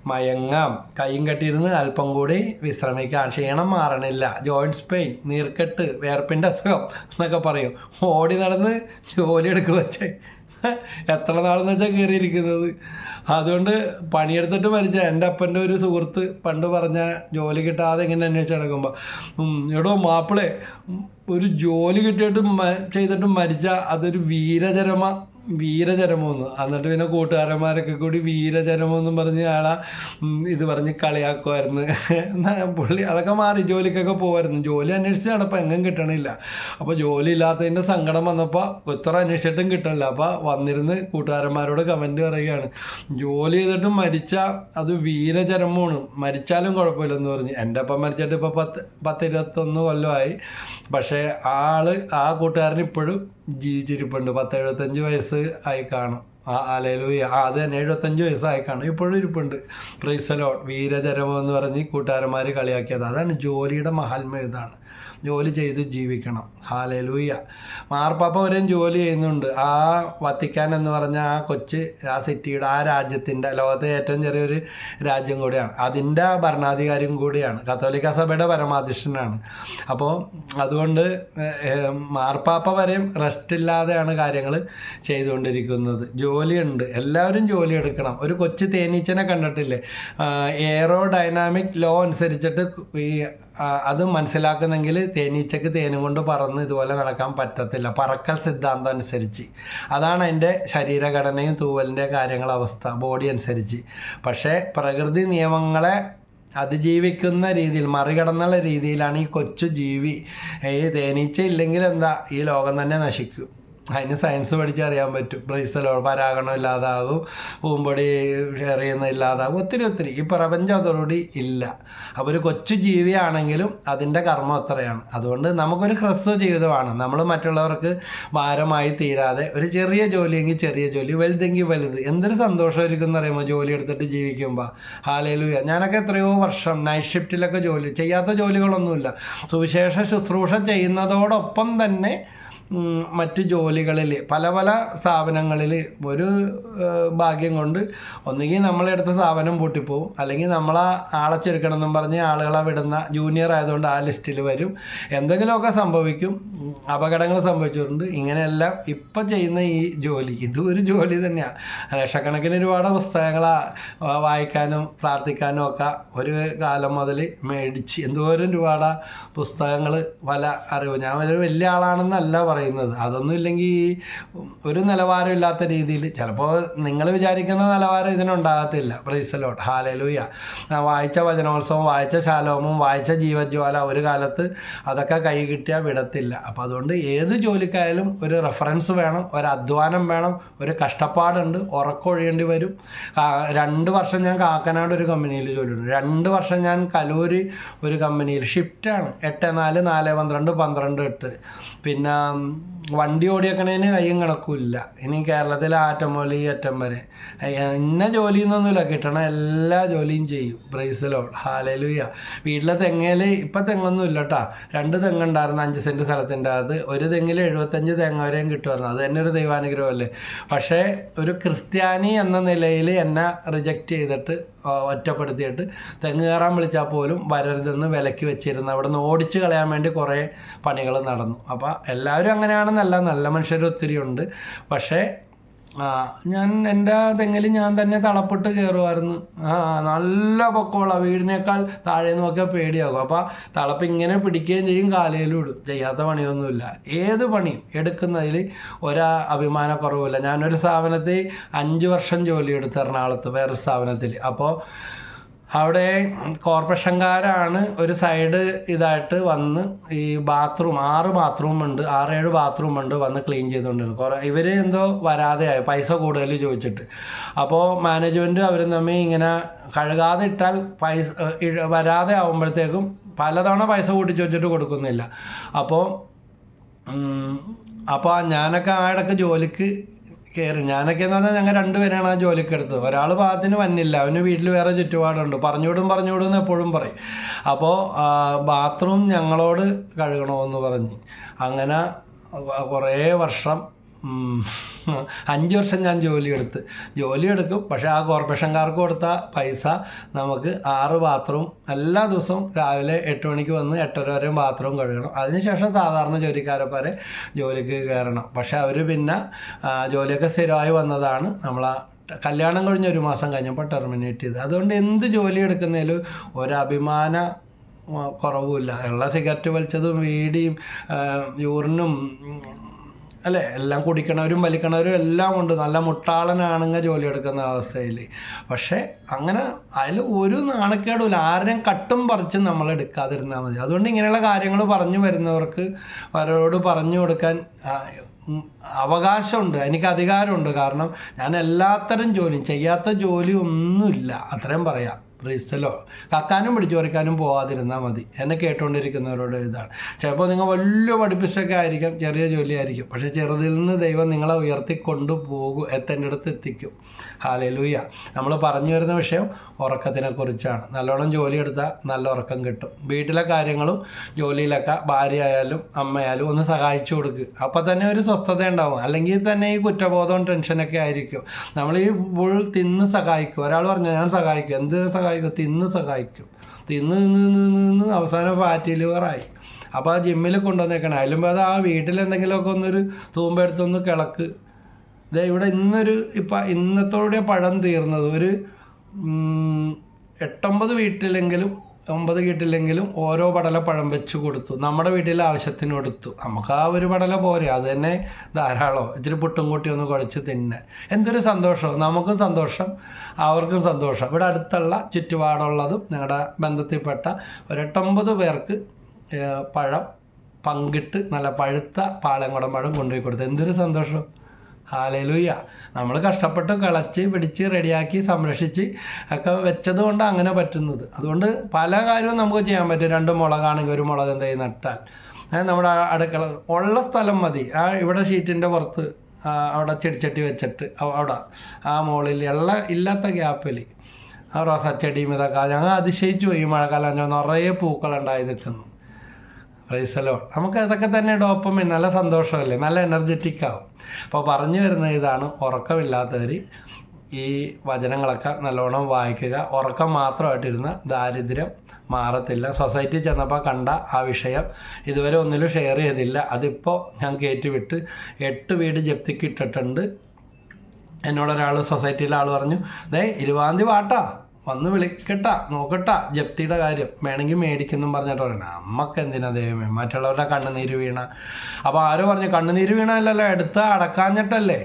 മയങ്ങാം, കൈയും കെട്ടിയിരുന്ന് അല്പം കൂടി വിശ്രമിക്കാം. ക്ഷീണം മാറണില്ല, ജോയിൻറ്റ്സ് പെയിൻ, നീർക്കെട്ട്, വേർപ്പിൻ്റെ അസുഖം എന്നൊക്കെ പറയും. ഓടി നടന്ന് ജോലി എടുക്കുക വെച്ചേ എത്ര നാളെന്ന് വെച്ചാൽ കയറിയിരിക്കുന്നത്. അതുകൊണ്ട് പണിയെടുത്തിട്ട് മരിച്ച എൻ്റെ അപ്പൻ്റെ ഒരു സുഹൃത്ത് പണ്ട് പറഞ്ഞ, ജോലി കിട്ടാതെ ഇങ്ങനെ അന്വേഷിച്ച് നടക്കുമ്പോൾ, എടോ മാപ്പിളെ, ഒരു ജോലി കിട്ടിയിട്ടും ചെയ്തിട്ടും മരിച്ചാൽ അതൊരു വീരചരമോന്ന്. എന്നിട്ട് പിന്നെ കൂട്ടുകാരന്മാരൊക്കെ കൂടി വീരചരമോന്നും പറഞ്ഞ് അയാളെ ഇത് പറഞ്ഞ് കളിയാക്കുമായിരുന്നു. പുള്ളി അതൊക്കെ മാറി ജോലിക്കൊക്കെ പോകുമായിരുന്നു. ജോലി അന്വേഷിച്ച് നടപ്പോൾ എങ്ങും കിട്ടണില്ല. അപ്പോൾ ജോലി ഇല്ലാത്തതിൻ്റെ സങ്കടം വന്നപ്പോൾ ഇത്ര അന്വേഷിച്ചിട്ടും കിട്ടണില്ല. അപ്പോൾ വന്നിരുന്ന് കൂട്ടുകാരന്മാരോട് കമൻറ്റ് പറയുകയാണ്, ജോലി ചെയ്തിട്ടും മരിച്ചാൽ അത് വീരചരമമാണ്, മരിച്ചാലും കുഴപ്പമില്ലെന്ന് പറഞ്ഞ്. എൻ്റെ അപ്പം മരിച്ചിട്ട് ഇപ്പോൾ 10-21 കൊല്ലമായി. പക്ഷേ ആ കൂട്ടുകാരൻ ഇപ്പോഴും ജീവിച്ചിരിപ്പുണ്ട്. 10-75 വയസ്സ് ആയി കാണും. ഹല്ലേലൂയ. അത് തന്നെ 75 വയസ്സായി കാണും, ഇപ്പോഴും ഇരിപ്പുണ്ട്. Price the Lord. വീരചരമം എന്ന് പറഞ്ഞ് കൂട്ടുകാരന്മാർ കളിയാക്കിയത് അതാണ്. ജോലിയുടെ മഹാത്മ്യം ഇതാണ്. ജോലി ചെയ്ത് ജീവിക്കണം. ഹല്ലേലൂയ. മാർപ്പാപ്പ വരെയും ജോലി ചെയ്യുന്നുണ്ട്. ആ വത്തിക്കാൻ എന്ന് പറഞ്ഞ ആ കൊച്ച്, ആ സിറ്റിയുടെ, ആ രാജ്യത്തിൻ്റെ, ലോകത്തെ ഏറ്റവും ചെറിയൊരു രാജ്യം കൂടിയാണ്, അതിൻ്റെ ഭരണാധികാരിയും കൂടിയാണ്, കത്തോലിക്ക സഭയുടെ പരമാധ്യക്ഷനാണ്. അപ്പോൾ അതുകൊണ്ട് മാർപ്പാപ്പ വരെയും റെസ്റ്റ് ഇല്ലാതെയാണ് കാര്യങ്ങൾ ചെയ്തുകൊണ്ടിരിക്കുന്നത്. ജോലിയുണ്ട്, എല്ലാവരും ജോലി എടുക്കണം. ഒരു കൊച്ചു തേനീച്ചനെ കണ്ടിട്ടില്ലേ? എയറോ ഡൈനാമിക് ലോ അനുസരിച്ചിട്ട് ഈ അത് മനസ്സിലാക്കുന്നെങ്കിൽ തേനീച്ചക്ക് തേനും കൊണ്ട് പറന്ന് ഇതുപോലെ നടക്കാൻ പറ്റത്തില്ല, പറക്കൽ സിദ്ധാന്തം അനുസരിച്ച്. അതാണ് അതിൻ്റെ ശരീരഘടനയും തൂവലിൻ്റെ കാര്യങ്ങളവസ്ഥ, ബോഡി അനുസരിച്ച്. പക്ഷേ പ്രകൃതി നിയമങ്ങളെ അതിജീവിക്കുന്ന രീതിയിൽ, മറികടന്നുള്ള രീതിയിലാണ് ഈ കൊച്ചു ജീവി. ഈ തേനീച്ച ഇല്ലെങ്കിൽ എന്താ, ഈ ലോകം തന്നെ നശിക്കും. അതിന് സയൻസ് പഠിച്ചറിയാൻ പറ്റും. Praise the Lord. പരാഗണം ഇല്ലാതാകും, പൂമ്പൊടി ഷെയർ ചെയ്യുന്ന ഇല്ലാതാകും, ഒത്തിരി ഈ പ്രപഞ്ചം അതോടുകൂടി ഇല്ല. അപ്പോൾ ഒരു കൊച്ചു ജീവിയാണെങ്കിലും അതിൻ്റെ കർമ്മം അത്രയാണ്. അതുകൊണ്ട് നമുക്കൊരു ഹ്രസ്വ ജീവിതമാണ്. നമ്മൾ മറ്റുള്ളവർക്ക് ഭാരമായി തീരാതെ ഒരു ചെറിയ ജോലിയെങ്കിൽ ചെറിയ ജോലി, വലുതെങ്കിൽ വലുത്. എന്തൊരു സന്തോഷമായിരിക്കും എന്ന് പറയുമ്പോൾ ജോലി എടുത്തിട്ട് ജീവിക്കുമ്പോൾ. ഹല്ലേലൂയ. ഞാനൊക്കെ എത്രയോ വർഷം നൈറ്റ് ഷിഫ്റ്റിലൊക്കെ ജോലി, ചെയ്യാത്ത ജോലികളൊന്നുമില്ല. സുവിശേഷ ശുശ്രൂഷ ചെയ്യുന്നതോടൊപ്പം തന്നെ മറ്റ് ജോലികളിൽ, പല പല സ്ഥാപനങ്ങളിൽ ഒരു ഭാഗ്യം കൊണ്ട് ഒന്നുകിൽ നമ്മളെടുത്ത സ്ഥാപനം പൂട്ടിപ്പോവും, അല്ലെങ്കിൽ നമ്മളെ ആളെ ചുരുക്കണം എന്നും പറഞ്ഞ് ആളുകളെ വിടുന്ന ജൂനിയർ ആയതുകൊണ്ട് ആ ലിസ്റ്റിൽ വരും. എന്തെങ്കിലുമൊക്കെ സംഭവിക്കും, അപകടങ്ങൾ സംഭവിച്ചിട്ടുണ്ട്. ഇങ്ങനെയെല്ലാം ഇപ്പം ചെയ്യുന്ന ഈ ജോലി, ഇതും ഒരു ജോലി തന്നെയാണ്. ലക്ഷക്കണക്കിന് ഒരുപാട് പുസ്തകങ്ങൾ വായിക്കാനും പ്രാർത്ഥിക്കാനും ഒക്കെ ഒരു കാലം മുതൽ മേടിച്ച്, എന്തോരം രൂപയുടെ പുസ്തകങ്ങൾ, പല അറിവ്. ഞാൻ ഒരു വലിയ ആളാണെന്നല്ല പറയുന്നത്, അതൊന്നും ഇല്ലെങ്കിൽ ഒരു നിലവാരമില്ലാത്ത രീതിയിൽ, ചിലപ്പോൾ നിങ്ങൾ വിചാരിക്കുന്ന നിലവാരം ഇതിനുണ്ടാകത്തില്ല. Praise the Lord. ഹല്ലേലൂയ. വായിച്ച വചനോത്സവം, വായിച്ച ശാലോമും, വായിച്ച ജീവജ്വാല ഒരു കാലത്ത് അതൊക്കെ കൈ കിട്ടിയാൽ വിടത്തില്ല. അപ്പോൾ അതുകൊണ്ട് ഏത് ജോലിക്കായാലും ഒരു റെഫറൻസ് വേണം, ഒരു അധ്വാനം വേണം, ഒരു കഷ്ടപ്പാടുണ്ട്, ഉറക്കമൊഴിയേണ്ടി വരും. 2 വർഷം ഞാൻ കാക്കനാട് ഒരു കമ്പനിയിൽ ജോലിയുണ്ട്, 2 വർഷം ഞാൻ കലൂര് ഒരു കമ്പനിയിൽ, ഷിഫ്റ്റാണ് 8-4, 4-12, 12-8. പിന്നെ വണ്ടി ഓടിയേക്കണേന് കയ്യും കണക്കുമില്ല. ഇനി കേരളത്തിലെ അറ്റം മുതൽ ഈ അറ്റം വരെ ഇന്ന ജോലിയൊന്നുമില്ല, കിട്ടണ എല്ലാ ജോലിയും ചെയ്യും. Price the Lord. ഹല്ലേലൂയ. വീട്ടിലെ തെങ്ങയിൽ ഇപ്പം തെങ്ങൊന്നും ഇല്ല കേട്ടോ. 2 തെങ്ങുണ്ടായിരുന്നു 5 സെൻറ്റ് സ്ഥലത്തിൻ്റെ അകത്ത്. ഒരു തെങ്ങിൽ 75 തേങ്ങ വരെയും കിട്ടുമായിരുന്നു. അത് തന്നെ ഒരു ദൈവാനുഗ്രഹമല്ലേ. പക്ഷേ ഒരു ക്രിസ്ത്യാനി എന്ന നിലയിൽ എന്നെ റിജക്റ്റ് ചെയ്തിട്ട്, ഒറ്റപ്പെടുത്തിയിട്ട്, തെങ്ങ് കയറാൻ വിളിച്ചാൽ പോലും വരരുതെന്ന് വിലക്കി വെച്ചിരുന്നു. അവിടെ നിന്ന് ഓടിച്ച് കളയാൻ വേണ്ടി കുറേ പണികൾ നടന്നു. അപ്പോൾ എല്ലാവരും അങ്ങനെയാണെന്നല്ല, നല്ല മനുഷ്യർ ഒത്തിരി ഉണ്ട്. പക്ഷേ ഞാൻ എൻ്റെ തെങ്ങിൽ ഞാൻ തന്നെ തളപ്പിട്ട് കയറുമായിരുന്നു. നല്ല പൊക്കമുള്ള, വീടിനേക്കാൾ താഴെ നോക്കിയാൽ പേടിയാകും. അപ്പോൾ തളപ്പ് ഇങ്ങനെ പിടിക്കുകയും ചെയ്യും, കാലയിലും ഇടും. ചെയ്യാത്ത പണിയൊന്നുമില്ല. ഏത് പണിയും എടുക്കുന്നതിൽ അഭിമാനക്കുറവില്ല. ഞാനൊരു സ്ഥാപനത്തിൽ 5 വർഷം ജോലി എടുത്തു, എറണാകുളത്ത് വേറൊരു സ്ഥാപനത്തിൽ. അപ്പോൾ അവിടെ കോർപ്പറേഷൻകാരാണ് ഒരു സൈഡ് ഇതായിട്ട് വന്ന് ഈ ബാത്റൂം 6 ബാത്റൂമുണ്ട്, 6-7 ബാത്റൂമുണ്ട്, വന്ന് ക്ലീൻ ചെയ്തുകൊണ്ടിരുന്നു. ഇവർ എന്തോ വരാതെയായി, പൈസ കൂടുതൽ ചോദിച്ചിട്ട്. അപ്പോൾ മാനേജ്മെൻറ്റ് അവരും തമ്മിൽ ഇങ്ങനെ കഴുകാതെ ഇട്ടാൽ പൈസ വരാതെ ആകുമ്പോഴത്തേക്കും പലതവണ പൈസ കൂട്ടി ചോദിച്ചിട്ട് കൊടുക്കുന്നില്ല. അപ്പോൾ ഞാനൊക്കെ ആ ഇടയ്ക്ക് ജോലിക്ക് കയറി. ഞാനൊക്കെ എന്ന് പറഞ്ഞാൽ ഞങ്ങൾ 2 പേരാണ് ആ ജോലിക്ക് എടുത്തത്. ഒരാൾ ഭാഗത്തിന് വന്നില്ല, അവന് വീട്ടിൽ വേറെ ചുറ്റുപാടുണ്ട്, പറഞ്ഞുവിടും എന്ന് എപ്പോഴും പറയും. അപ്പോൾ ബാത്റൂം ഞങ്ങളോട് കഴുകണമെന്ന് പറഞ്ഞ് അങ്ങനെ കുറേ വർഷം 5 വർഷം ഞാൻ ജോലി എടുക്കും. പക്ഷേ ആ കോർപ്പറേഷൻകാർക്ക് കൊടുത്ത പൈസ നമുക്ക് 6 ബാത്റൂം എല്ലാ ദിവസവും രാവിലെ 8 മണിക്ക് വന്ന് 8:30 വരെ ബാത്റൂം കഴുകണം. അതിനുശേഷം സാധാരണ ജോലിക്കാരെ ജോലിക്ക് കയറണം. പക്ഷേ അവർ പിന്നെ ജോലിയൊക്കെ സ്ഥിരമായി വന്നതാണ്. നമ്മളാ കല്യാണം കഴിഞ്ഞ് 1 മാസം കഴിഞ്ഞപ്പോൾ ടെർമിനേറ്റ് ചെയ്ത്. അതുകൊണ്ട് എന്ത് ജോലി എടുക്കുന്നതിലും ഒരഭിമാന കുറവുമില്ല. ഉള്ള സിഗരറ്റ് വലിച്ചതും വീടിയും യൂറിനും അല്ലേ, എല്ലാം കുടിക്കണവരും വലിക്കണവരും എല്ലാം ഉണ്ട്. നല്ല മുട്ടാളനാണെങ്കിൽ ജോലി എടുക്കുന്ന അവസ്ഥയിൽ. പക്ഷേ അങ്ങനെ അതിൽ ഒരു നാണക്കേടുമില്ല. ആരുടെയും കട്ടും പറിച്ചും നമ്മൾ എടുക്കാതിരുന്നാൽ മതി. അതുകൊണ്ട് ഇങ്ങനെയുള്ള കാര്യങ്ങൾ പറഞ്ഞു വരുന്നവർക്ക് അവരോട് പറഞ്ഞു കൊടുക്കാൻ അവകാശമുണ്ട്, എനിക്ക് അധികാരമുണ്ട്. കാരണം ഞാൻ എല്ലാത്തരം ജോലിയും, ചെയ്യാത്ത ജോലി ഒന്നുമില്ല, അത്രയും പറയാം. റീസലോ കക്കാനും പിടിച്ചു പറിക്കാനും പോകാതിരുന്നാൽ മതി. എന്നെ കേട്ടുകൊണ്ടിരിക്കുന്നവരോട് ഇതാണ്. ചിലപ്പോൾ നിങ്ങൾ വലിയ പഠിപ്പിച്ചൊക്കെ ആയിരിക്കും, ചെറിയ ജോലിയായിരിക്കും, പക്ഷേ ചെറുതിൽ നിന്ന് ദൈവം നിങ്ങളെ ഉയർത്തിക്കൊണ്ടു പോകും, എത്തേണ്ടടുത്ത് എത്തിക്കും. ഹല്ലേലൂയ. നമ്മൾ പറഞ്ഞു വരുന്ന വിഷയം ഉറക്കത്തിനെ കുറിച്ചാണ്. നല്ലോണം ജോലിയെടുത്താൽ നല്ല ഉറക്കം കിട്ടും. വീട്ടിലെ കാര്യങ്ങളും ജോലിയിലൊക്കെ ഭാര്യ ആയാലും അമ്മയായാലും ഒന്ന് സഹായിച്ചു കൊടുക്കുക. അപ്പോൾ തന്നെ ഒരു സ്വസ്ഥത ഉണ്ടാവും. അല്ലെങ്കിൽ തന്നെ ഈ കുറ്റബോധവും ടെൻഷനൊക്കെ ആയിരിക്കും. നമ്മൾ ഈ ഫുൾ തിന്ന് സഹായിക്കും. ഒരാൾ പറഞ്ഞു ഞാൻ സഹായിക്കും, എന്ത് സഹായിക്കും? തിന്ന് സഹായിക്കും. തിന്ന് നിന്ന് അവസാനം ഫാറ്റി ലിവറായി. അപ്പോൾ ആ ജിമ്മിൽ കൊണ്ടുവന്നേക്കണം. അതിലും അത് ആ വീട്ടിലെന്തെങ്കിലുമൊക്കെ ഒന്നൊരു തൂമ്പെടുത്തൊന്ന് കിളക്ക്. ഇവിടെ ഇന്നത്തോടെ പഴം തീർന്നത് ഒരു 8-9 വീട്ടിലെങ്കിലും 9 വീട്ടിലെങ്കിലും ഓരോ പടല പഴം വെച്ച് കൊടുത്തു. നമ്മുടെ വീട്ടിലെ ആവശ്യത്തിന് കൊടുത്തു. നമുക്ക് ആ ഒരു പടല പോരെ, അത് തന്നെ ധാരാളം. ഇച്ചിരി പുട്ടും കൂട്ടി ഒന്ന് കുഴച്ച് തിന്നെ. എന്തൊരു സന്തോഷം, നമുക്കും സന്തോഷം, അവർക്കും സന്തോഷം. ഇവിടെ അടുത്തുള്ള ചുറ്റുപാടുള്ളതും ഞങ്ങളുടെ ബന്ധത്തിൽപ്പെട്ട ഒരു 8-9 പേർക്ക് പഴം പങ്കിട്ട് നല്ല പഴുത്ത പാളയംകുടം പഴം കൊണ്ടുപോയി കൊടുത്തു. എന്തൊരു സന്തോഷം. ഹല്ലേലൂയ. നമ്മൾ കഷ്ടപ്പെട്ട് കിളച്ച് പിടിച്ച് റെഡിയാക്കി സംരക്ഷിച്ച് ഒക്കെ വെച്ചത് കൊണ്ട് അങ്ങനെ പറ്റുന്നത്. അതുകൊണ്ട് പല കാര്യവും നമുക്ക് ചെയ്യാൻ പറ്റും. 2 മുളകാണെങ്കിൽ ഒരു മുളക് എന്തെങ്കിലും നട്ടാൽ നമ്മുടെ അടുക്കള ഉള്ള സ്ഥലം മതി. ഇവിടെ ഷീറ്റിൻ്റെ പുറത്ത് അവിടെ ചെടിച്ചട്ടി വെച്ചിട്ട് അവിടെ ആ മുകളിൽ ഇല്ലാത്ത ഗ്യാപ്പിൽ റോസാച്ചെടിയും ഇതൊക്കെ ഞങ്ങൾ അതിശയിച്ചു പോയി. മഴക്കാലം നിറയെ പൂക്കളുണ്ടായി നിൽക്കുന്നു. പ്രൈസലോ. നമുക്ക് അതൊക്കെ തന്നെ ഡോപ്പമിൻ, നല്ല സന്തോഷമല്ലേ, നല്ല എനർജറ്റിക് ആവും. അപ്പോൾ പറഞ്ഞു വരുന്നത് ഇതാണ്, ഉറക്കമില്ലാത്തവർ ഈ വചനങ്ങളൊക്കെ നല്ലോണം വായിക്കുക. ഉറക്കം മാത്രമായിട്ടിരുന്ന ദാരിദ്ര്യം മാറത്തില്ല. സൊസൈറ്റി ചെന്നപ്പോൾ കണ്ട ആ വിഷയം ഇതുവരെ ഒന്നിലും ഷെയർ ചെയ്തില്ല. അതിപ്പോൾ ഞാൻ കയറ്റിവിട്ട് 8 വീട് ജപ്തിക്ക് ഇട്ടിട്ടുണ്ട്. എന്നോടൊരാൾ സൊസൈറ്റിയിലെ ആൾ പറഞ്ഞു, 20-ാം തീയതി വാട്ടാ, വന്ന് വിളിക്കട്ടാ, നോക്കട്ടാ ജപ്തിയുടെ കാര്യം, വേണമെങ്കിൽ മേടിക്കുന്നും പറഞ്ഞിട്ട് പറയണം. നമുക്ക് എന്തിനാ ദൈവമേ മറ്റുള്ളവരുടെ കണ്ണുനീര് വീണ. അപ്പോൾ ആരോ പറഞ്ഞു കണ്ണുനീര് വീണല്ലോ, എടുത്താൽ അടക്കാഞ്ഞിട്ടല്ലേ,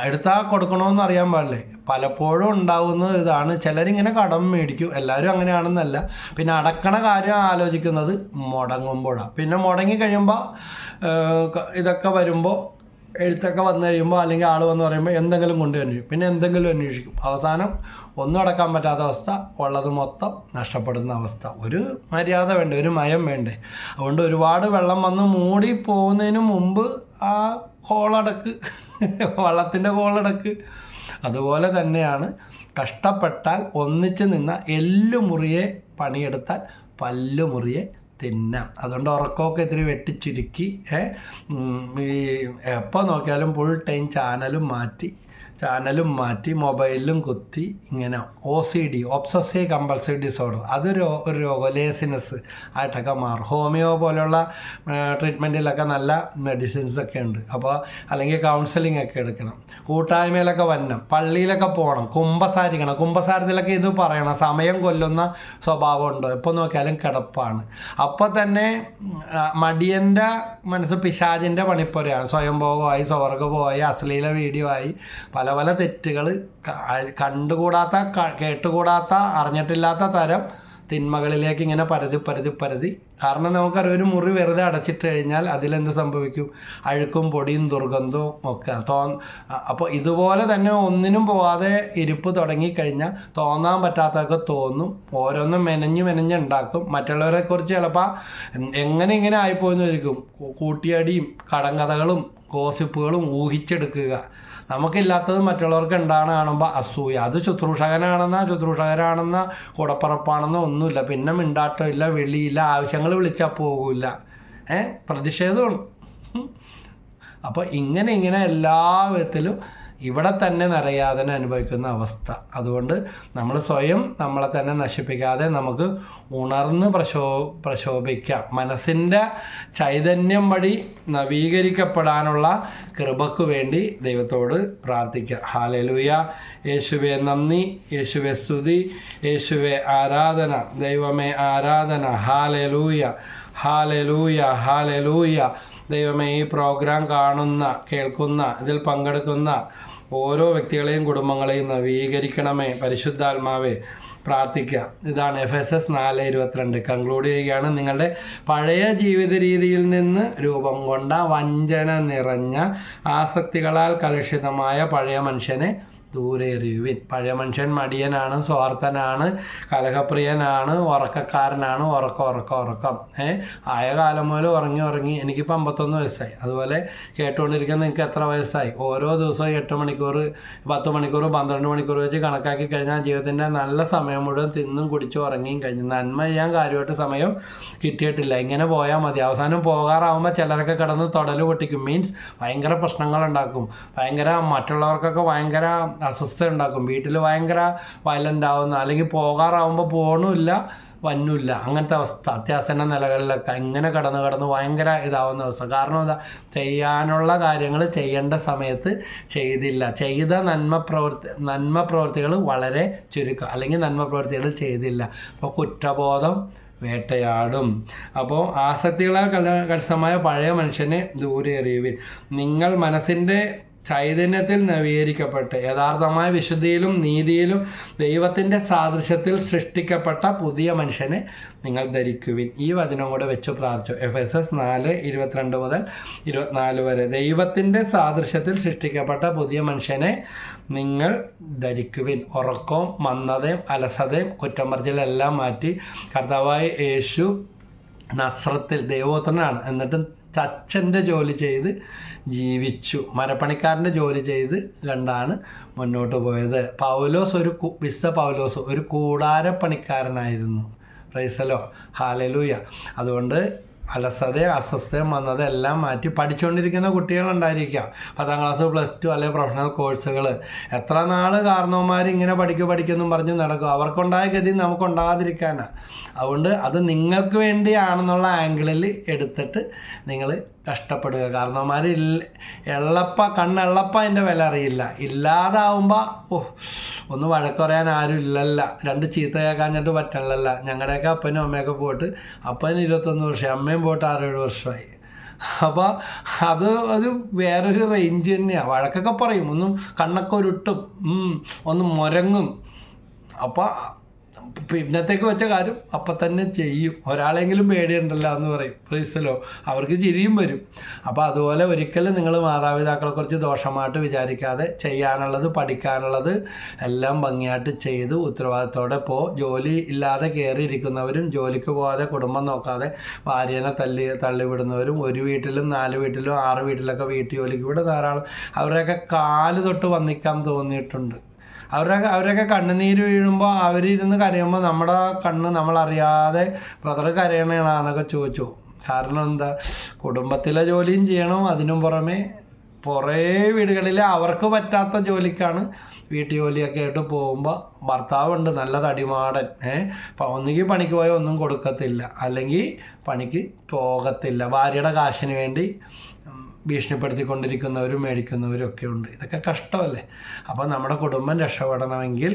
എടുത്താൽ കൊടുക്കണമെന്ന് അറിയാൻ പാടില്ലേ. പലപ്പോഴും ഉണ്ടാവുന്നത് ഇതാണ്. ചിലരിങ്ങനെ കടം മേടിക്കും, എല്ലാവരും അങ്ങനെയാണെന്നല്ല. പിന്നെ അടക്കണ കാര്യം ആലോചിക്കുന്നത് മുടങ്ങുമ്പോഴാണ്. പിന്നെ മുടങ്ങി കഴിയുമ്പോൾ ഇതൊക്കെ വരുമ്പോൾ എഴുത്തൊക്കെ വന്നു കഴിയുമ്പോൾ അല്ലെങ്കിൽ ആൾ വന്ന് പറയുമ്പോൾ എന്തെങ്കിലും കൊണ്ട് അന്വേഷിക്കും, പിന്നെ എന്തെങ്കിലും അന്വേഷിക്കും. അവസാനം ഒന്നും അടക്കാൻ പറ്റാത്ത അവസ്ഥ, ഉള്ളത് മൊത്തം നഷ്ടപ്പെടുന്ന അവസ്ഥ. ഒരു മര്യാദ വേണ്ടേ, ഒരു മയം വേണ്ടേ. അതുകൊണ്ട് ഒരുപാട് വെള്ളം വന്ന് മൂടി പോകുന്നതിന് മുമ്പ് ആ കോളടക്ക്, വള്ളത്തിൻ്റെ കോളടക്ക്. അതുപോലെ തന്നെയാണ് കഷ്ടപ്പെട്ടാൽ ഒന്നിച്ച് നിന്ന എല്ലുമുറിയെ പണിയെടുത്താൽ പല്ലുമുറിയെ തിന്നാം. അതുകൊണ്ട് ഉറക്കമൊക്കെ ഇത്തിരി വെട്ടിച്ചുരുക്കി ഈ എപ്പോൾ നോക്കിയാലും ഫുൾ ടൈം ചാനലും മാറ്റി മൊബൈലിലും കുത്തി ഇങ്ങനെ OCD, ഒബ്സസീവ് കമ്പൾസീവ് ഡിസോർഡർ, അതൊരു രോഗം, ലേസിനെസ് ആയിട്ടൊക്കെ മാറും. ഹോമിയോ പോലെയുള്ള ട്രീറ്റ്മെൻറ്റിലൊക്കെ നല്ല മെഡിസിൻസൊക്കെ ഉണ്ട്. അപ്പോൾ അല്ലെങ്കിൽ കൗൺസിലിംഗ് ഒക്കെ എടുക്കണം, കൂട്ടായ്മയിലൊക്കെ വരണം, പള്ളിയിലൊക്കെ പോകണം, കുമ്പസാരിക്കണം. കുമ്പസാരത്തിലൊക്കെ ഇത് പറയണം, സമയം കൊല്ലുന്ന സ്വഭാവം ഉണ്ടോ, എപ്പോൾ നോക്കിയാലും കിടപ്പാണ്. അപ്പോൾ തന്നെ മടിയൻ്റെ മനസ്സ് പിശാചിൻ്റെ പണിപ്പുരയാണ്. സ്വയംഭോഗമായി, സ്വർഗ്ഗമായി, അശ്ലീല വീഡിയോ ആയി, പല തെറ്റുകൾ, കണ്ടുകൂടാത്ത കേട്ടുകൂടാത്ത അറിഞ്ഞിട്ടില്ലാത്ത തരം തിന്മകളിലേക്ക് ഇങ്ങനെ പരതി. കാരണം നമുക്കറിയാം, ഒരു മുറി വെറുതെ അടച്ചിട്ട് കഴിഞ്ഞാൽ അതിലെന്ത് സംഭവിക്കും? അഴുക്കും പൊടിയും ദുർഗന്ധവും ഒക്കെ അപ്പോൾ ഇതുപോലെ തന്നെ ഒന്നിനും പോവാതെ ഇരിപ്പ് തുടങ്ങിക്കഴിഞ്ഞാൽ തോന്നാൻ പറ്റാത്തതൊക്കെ തോന്നും. ഓരോന്നും മെനഞ്ഞുണ്ടാക്കും. മറ്റുള്ളവരെ കുറിച്ച് ചിലപ്പോൾ എങ്ങനെ ഇങ്ങനെ ആയിപ്പോയെന്ന് ചോദിക്കും. കൂട്ടിയടിയും കടങ്കഥകളും ഗോസിപ്പുകളും ഊഹിച്ചെടുക്കുക. നമുക്കില്ലാത്തത് മറ്റുള്ളവർക്ക് ഉണ്ടാണ് കാണുമ്പോൾ അസൂയ. അത് ശുശ്രൂഷകരാണെന്ന കൂടപ്പറപ്പാണെന്നോ ഒന്നുമില്ല. പിന്നെ മിണ്ടാട്ടമില്ല, വെളിയില്ല, ആവശ്യങ്ങൾ വിളിച്ചാൽ പോകില്ല, പ്രതിഷേധമാണ്. അപ്പോൾ ഇങ്ങനെ എല്ലാ വിധത്തിലും ഇവിടെ തന്നെ നരയാതന അനുഭവിക്കുന്ന അവസ്ഥ. അതുകൊണ്ട് നമ്മൾ സ്വയം നമ്മളെ തന്നെ നശിപ്പിക്കാതെ നമുക്ക് ഉണർന്ന് പ്രശോഭിക്കാം. മനസ്സിൻ്റെ ചൈതന്യം വഴി നവീകരിക്കപ്പെടാനുള്ള കൃപയ്ക്ക് വേണ്ടി ദൈവത്തോട് പ്രാർത്ഥിക്കുക. ഹല്ലേലൂയ. യേശുവേ നന്ദി, യേശുവേ സ്തുതി, യേശുവേ ആരാധന, ദൈവമേ ആരാധന. Hallelujah, hallelujah, hallelujah. ദൈവമേ, ഈ പ്രോഗ്രാം കാണുന്ന, കേൾക്കുന്ന, ഇതിൽ പങ്കെടുക്കുന്ന ഓരോ വ്യക്തികളെയും കുടുംബങ്ങളെയും നവീകരിക്കണമേ പരിശുദ്ധാത്മാവേ. പ്രാർത്ഥിക്കുക. ഇതാണ് എഫെസസ് 4:22 കൺക്ലൂഡ് ചെയ്യുകയാണ്. നിങ്ങളുടെ പഴയ ജീവിത രീതിയിൽ നിന്ന് രൂപം കൊണ്ട വഞ്ചന നിറഞ്ഞ ആസക്തികളാൽ കലുഷിതമായ പഴയ മനുഷ്യനെ ദൂരെ എറിയുവിൻ. പഴയ മനുഷ്യൻ മടിയനാണ്, സ്വാർത്ഥനാണ്, കലഹപ്രിയനാണ്, ഉറക്കക്കാരനാണ്, ഉറക്കം. ആയ കാലം മുതൽ ഉറങ്ങി എനിക്കിപ്പോൾ 51 വയസ്സായി. അതുപോലെ കേട്ടുകൊണ്ടിരിക്കുന്ന നിങ്ങൾക്ക് എത്ര വയസ്സായി? ഓരോ ദിവസവും 8 മണിക്കൂർ, 10 മണിക്കൂർ, 12 മണിക്കൂർ വെച്ച് കണക്കാക്കി കഴിഞ്ഞാൽ ജീവിതത്തിൻ്റെ നല്ല സമയം മുഴുവൻ തിന്നും കുടിച്ചും ഉറങ്ങിയും കഴിഞ്ഞു. നന്മ ചെയ്യാൻ കാര്യമായിട്ട് സമയം കിട്ടിയിട്ടില്ല. ഇങ്ങനെ പോയാൽ മതി. അവസാനം പോകാറാവുമ്പോൾ ചിലരൊക്കെ കിടന്ന് തൊടൽ പൊട്ടിക്കും. മീൻസ് ഭയങ്കര പ്രശ്നങ്ങളുണ്ടാക്കും, മറ്റുള്ളവർക്കൊക്കെ ഭയങ്കര അസ്വസ്ഥ ഉണ്ടാക്കും, വീട്ടിൽ ഭയങ്കര വയലൻ്റ് ആവുന്ന, അല്ലെങ്കിൽ പോകാറാവുമ്പോൾ പോകണമില്ല വന്നില്ല, അങ്ങനത്തെ അവസ്ഥ, അത്യാസന്ന നിലകളിലൊക്കെ ഇങ്ങനെ കടന്ന് ഭയങ്കര ഇതാവുന്ന അവസ്ഥ. കാരണം എന്താ? ചെയ്യാനുള്ള കാര്യങ്ങൾ ചെയ്യേണ്ട സമയത്ത് ചെയ്തില്ല. ചെയ്ത നന്മ പ്രവൃത്തികൾ വളരെ ചുരുക്കം, അല്ലെങ്കിൽ നന്മ പ്രവൃത്തികൾ ചെയ്തില്ല. അപ്പോൾ കുറ്റബോധം വേട്ടയാടും. അപ്പോൾ ആസക്തികളാൽ കലുഷിതമായ പഴയ മനുഷ്യനെ ദൂരെ എറിയുവിൻ. നിങ്ങൾ മനസ്സിൻ്റെ ചൈതന്യത്തിൽ നവീകരിക്കപ്പെട്ട് യഥാർത്ഥമായ വിശുദ്ധിയിലും നീതിയിലും ദൈവത്തിൻ്റെ സാദൃശ്യത്തിൽ സൃഷ്ടിക്കപ്പെട്ട പുതിയ മനുഷ്യനെ നിങ്ങൾ ധരിക്കുവിൻ. ഈ വചനം കൂടെ വെച്ച് പ്രാർത്ഥിച്ചു. എഫെസസ് 4:22 മുതൽ 24 വരെ. ദൈവത്തിൻ്റെ സാദൃശ്യത്തിൽ സൃഷ്ടിക്കപ്പെട്ട പുതിയ മനുഷ്യനെ നിങ്ങൾ ധരിക്കുവിൻ. ഉറക്കവും മന്ദതയും അലസതയും കുറ്റം പറച്ചിലെല്ലാം മാറ്റി കർത്താവായ യേശു നസ്രത്തിൽ ദൈവോത്തരനാണ്, എന്നിട്ടും തച്ചൻ്റെ ജോലി ചെയ്ത് ജീവിച്ചു, മരപ്പണിക്കാരൻ്റെ ജോലി ചെയ്ത് കണ്ടാണ് മുന്നോട്ട് പോയത്. വിശുദ്ധ പൗലോസ് ഒരു കൂടാരപ്പണിക്കാരനായിരുന്നു. പ്രൈസലോ, ഹാലലൂയ. അതുകൊണ്ട് അലസതയും അസ്വസ്ഥയും വന്നത് എല്ലാം മാറ്റി പഠിച്ചുകൊണ്ടിരിക്കുന്ന കുട്ടികളുണ്ടായിരിക്കാം, 10ാം ക്ലാസ്, +2 അല്ലെങ്കിൽ പ്രൊഫഷണൽ കോഴ്സുകൾ. എത്ര നാൾ കാരണവന്മാർ ഇങ്ങനെ പഠിക്കുമെന്നും പറഞ്ഞ് നടക്കും. അവർക്കുണ്ടായ ഗതി നമുക്കുണ്ടാകാതിരിക്കാനാണ്. അതുകൊണ്ട് അത് നിങ്ങൾക്ക് വേണ്ടിയാണെന്നുള്ള ആംഗിളിൽ എടുത്തിട്ട് നിങ്ങൾ കഷ്ടപ്പെടുക. കാരണവന്മാർ കണ്ണെള്ളപ്പ അതിൻ്റെ വില അറിയില്ല. ഇല്ലാതാവുമ്പോൾ ഒന്ന് വഴക്ക് പറയാൻ ആരും ഇല്ലല്ല, 2 ചീത്ത കേൾക്കാഞ്ഞിട്ട് പറ്റണല്ല. ഞങ്ങളുടെയൊക്കെ അപ്പനും അമ്മയൊക്കെ പോയിട്ട്, അപ്പന് 21 വർഷം, അമ്മയും പോയിട്ട് 6-7 വർഷമായി. അപ്പോൾ അത് വേറൊരു റേഞ്ച് തന്നെയാണ്. വഴക്കൊക്കെ പറയും, ഒന്നും കണ്ണൊക്കെ ഉരുട്ടും, ഒന്ന് മുരങ്ങും. അപ്പോൾ പിന്നത്തേക്ക് വെച്ച കാര്യം അപ്പം തന്നെ ചെയ്യും. ഒരാളെങ്കിലും പേടിയുണ്ടല്ലോ എന്ന് പറയും. പ്രീസലോ, അവർക്ക് ചിരിയും വരും. അപ്പോൾ അതുപോലെ ഒരിക്കലും നിങ്ങൾ മാതാപിതാക്കളെക്കുറിച്ച് ദോഷമായിട്ട് വിചാരിക്കാതെ ചെയ്യാനുള്ളത്, പഠിക്കാനുള്ളത് എല്ലാം ഭംഗിയായിട്ട് ചെയ്ത് ഉത്തരവാദിത്തോടെ ജോലി ഇല്ലാതെ കയറിയിരിക്കുന്നവരും, ജോലിക്ക് പോകാതെ കുടുംബം നോക്കാതെ ഭാര്യനെ തള്ളിവിടുന്നവരും, ഒരു വീട്ടിലും 4 വീട്ടിലും 6 വീട്ടിലൊക്കെ വീട്ടുജോലിക്ക് ഇവിടെ ധാരാളം. അവരുടെയൊക്കെ കാല് തൊട്ട് വന്നിക്കാൻ തോന്നിയിട്ടുണ്ട്. അവരൊക്കെ കണ്ണുനീര് വീഴുമ്പോൾ അവരിരുന്ന് കരയുമ്പോൾ നമ്മുടെ കണ്ണ് നമ്മളറിയാതെ ബ്രദർ കരയണേണാന്നൊക്കെ ചോദിച്ചു. കാരണം എന്താ? കുടുംബത്തിലെ ജോലിയും ചെയ്യണം, അതിനും പുറമെ കുറേ വീടുകളിൽ അവർക്ക് പറ്റാത്ത ജോലിക്കാണ് വീട്ടുജോലിയൊക്കെ ആയിട്ട് പോകുമ്പോൾ ഭർത്താവുണ്ട് നല്ല തടിമാടൻ, ഒന്നുകിൽ പണിക്ക് പോയാൽ ഒന്നും കൊടുക്കത്തില്ല, അല്ലെങ്കിൽ പണിക്ക് പോകത്തില്ല. ഭാര്യയുടെ കാശിന് വേണ്ടി ഭീഷണിപ്പെടുത്തിക്കൊണ്ടിരിക്കുന്നവരും മേടിക്കുന്നവരും ഒക്കെ ഉണ്ട്. ഇതൊക്കെ കഷ്ടമല്ലേ? അപ്പോൾ നമ്മുടെ കുടുംബം രക്ഷപ്പെടണമെങ്കിൽ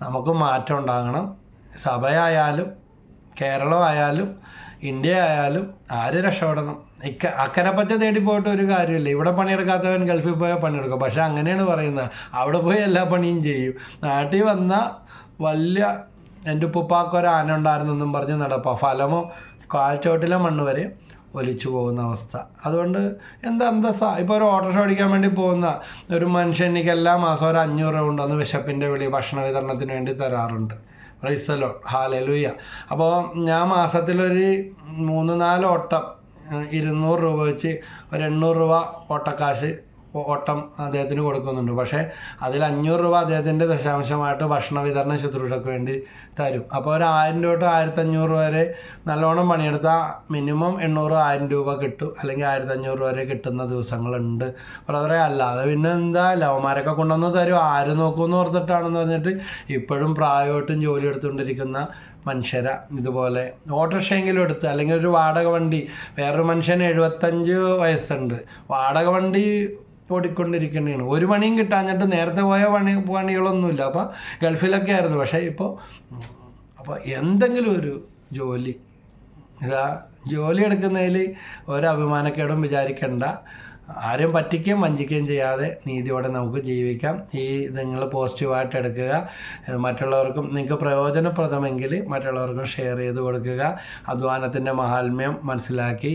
നമുക്ക് മാറ്റം ഉണ്ടാകണം. സഭയായാലും കേരളമായാലും ഇന്ത്യ ആയാലും ആര് രക്ഷപ്പെടണം? അക്കരപ്പച്ച തേടി പോയിട്ട് ഒരു കാര്യമില്ല. ഇവിടെ പണിയെടുക്കാത്തവൻ ഗൾഫിൽ പോയാൽ പണിയെടുക്കും. പക്ഷെ അങ്ങനെയാണ് പറയുന്നത്. അവിടെ പോയി എല്ലാ പണിയും ചെയ്യും. നാട്ടിൽ വന്ന വലിയ എൻ്റെ ഉപ്പുപ്പാക്കൊരു ആന ഉണ്ടായിരുന്നെന്നും പറഞ്ഞ് നടപ്പാ, ഫലമോ കാൽച്ചോട്ടിലെ മണ്ണ് വരെ ഒലിച്ചു പോകുന്ന അവസ്ഥ. അതുകൊണ്ട് എന്താ അന്തസ്സാ? ഇപ്പോൾ ഒരു ഓട്ടോറിക്ഷ ഓടിക്കാൻ വേണ്ടി പോകുന്ന ഒരു മനുഷ്യൻ എനിക്ക് എല്ലാ മാസവും ഒരു 500 രൂപ കൊണ്ടുവന്ന് വിശപ്പിൻ്റെ വിളി ഭക്ഷണ വിതരണത്തിന് വേണ്ടി തരാറുണ്ട്. പ്രൈസലോ, ഹാലലൂയ. അപ്പോൾ ഞാൻ മാസത്തിലൊരു 3-4 ഓട്ടം 200 രൂപ വെച്ച് ഒരു 800 രൂപ ഓട്ടക്കാശ് ഓട്ടം അദ്ദേഹത്തിന് കൊടുക്കുന്നുണ്ട്. പക്ഷേ അതിൽ 500 രൂപ അദ്ദേഹത്തിൻ്റെ ദശാംശമായിട്ട് ഭക്ഷണ വിതരണ ശുശ്രൂഷയ്ക്ക് വേണ്ടി തരും. അപ്പോൾ ഒരു 1000 രൂപ തൊട്ട് 1500 വരെ നല്ലോണം പണിയെടുത്താൽ മിനിമം 800-1000 രൂപ കിട്ടും, അല്ലെങ്കിൽ 1500 വരെ കിട്ടുന്ന ദിവസങ്ങളുണ്ട്. ബ്രദറെ, അല്ലാതെ പിന്നെ എന്താ, ലവന്മാരൊക്കെ കൊണ്ടുവന്ന് തരും, ആര് നോക്കുമെന്ന് ഓർത്തിട്ടാണെന്ന് പറഞ്ഞിട്ട് ഇപ്പോഴും പ്രായമായിട്ടും ജോലി എടുത്തുകൊണ്ടിരിക്കുന്ന മനുഷ്യരെ ഇതുപോലെ ഓട്ടോറിക്ഷയെങ്കിലും എടുത്ത്, അല്ലെങ്കിൽ ഒരു വാടക വണ്ടി. വേറൊരു മനുഷ്യന് 75 വയസ്സുണ്ട്, വാടക വണ്ടി ഓടിക്കൊണ്ടിരിക്കുന്നതാണ്. ഒരു പണിയും കിട്ടാഞ്ഞിട്ട് നേരത്തെ പോയ പണികളൊന്നുമില്ല. അപ്പോൾ ഗൾഫിലൊക്കെ ആയിരുന്നു. പക്ഷേ അപ്പോൾ എന്തെങ്കിലും ഒരു ജോലി എടുക്കുന്നതിൽ ഒരു അഭിമാനക്കേടും വിചാരിക്കേണ്ട. ആരും പറ്റിക്കുകയും വഞ്ചിക്കുകയും ചെയ്യാതെ നീതിയോടെ നമുക്ക് ജീവിക്കാം. ഈ നിങ്ങൾ പോസിറ്റീവായിട്ട് എടുക്കുക. മറ്റുള്ളവർക്കും നിങ്ങൾക്ക് പ്രയോജനപ്രദമെങ്കിൽ മറ്റുള്ളവർക്കും ഷെയർ ചെയ്ത് കൊടുക്കുക. അധ്വാനത്തിൻ്റെ മഹാത്മ്യം മനസ്സിലാക്കി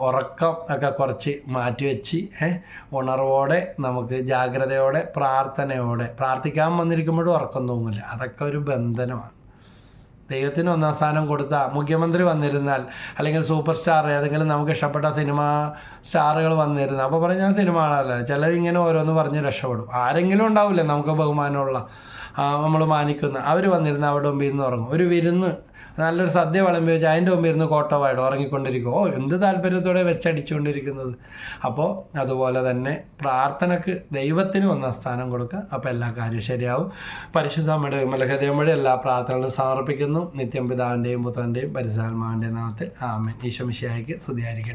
ഉറക്കം ഒക്കെ കുറച്ച് മാറ്റിവെച്ച് ഉണർവോടെ നമുക്ക് ജാഗ്രതയോടെ പ്രാർത്ഥനയോടെ പ്രാർത്ഥിക്കാൻ വന്നിരിക്കുമ്പോഴും ഉറക്കം തൂങ്ങില്ല. അതൊക്കെ ഒരു ബന്ധനമാണ്. ദൈവത്തിന് ഒന്നാം സ്ഥാനം കൊടുത്ത മുഖ്യമന്ത്രി വന്നിരുന്നാൽ, അല്ലെങ്കിൽ സൂപ്പർ സ്റ്റാർ ഏതെങ്കിലും നമുക്ക് ഇഷ്ടപ്പെട്ട സിനിമ സ്റ്റാറുകൾ വന്നിരുന്നു, അപ്പോൾ പറഞ്ഞാൽ ഞാൻ സിനിമ കാണാറില്ല, ചിലരിങ്ങനെ ഓരോന്ന് പറഞ്ഞ് രക്ഷപ്പെടും. ആരെങ്കിലും ഉണ്ടാവില്ലേ നമുക്ക് ബഹുമാനമുള്ള, നമ്മൾ മാനിക്കുന്ന, അവർ വന്നിരുന്ന് അവിടെ മുമ്പിൽ നിന്ന് ഉറങ്ങും. ഒരു വിരുന്ന് നല്ലൊരു സദ്യ വിളമ്പി വെച്ച് അതിൻ്റെ മുമ്പിൽ ഇരുന്ന് കോട്ടവായിട്ട് ഉറങ്ങിക്കൊണ്ടിരിക്കും. എന്ത് താല്പര്യത്തോടെ വെച്ചടിച്ചുകൊണ്ടിരിക്കുന്നത്. അപ്പോൾ അതുപോലെ തന്നെ പ്രാർത്ഥനയ്ക്ക് ദൈവത്തിന് ഒന്നാം സ്ഥാനം കൊടുക്കുക. അപ്പോൾ എല്ലാ കാര്യവും ശരിയാവും. പരിശുദ്ധ അമ്മയുടെ വിമലഹൃദയം വഴി എല്ലാ പ്രാർത്ഥനകളും സമർപ്പിക്കുന്നു. നിത്യം പിതാവിൻ്റെയും പുത്രൻ്റെയും പരിശുദ്ധാത്മാവിൻ്റെയും നാമത്തിൽ ആമേൻ. ഈശോ മിശിഹായ്ക്ക് സ്തുതിയായിരിക്കട്ടെ.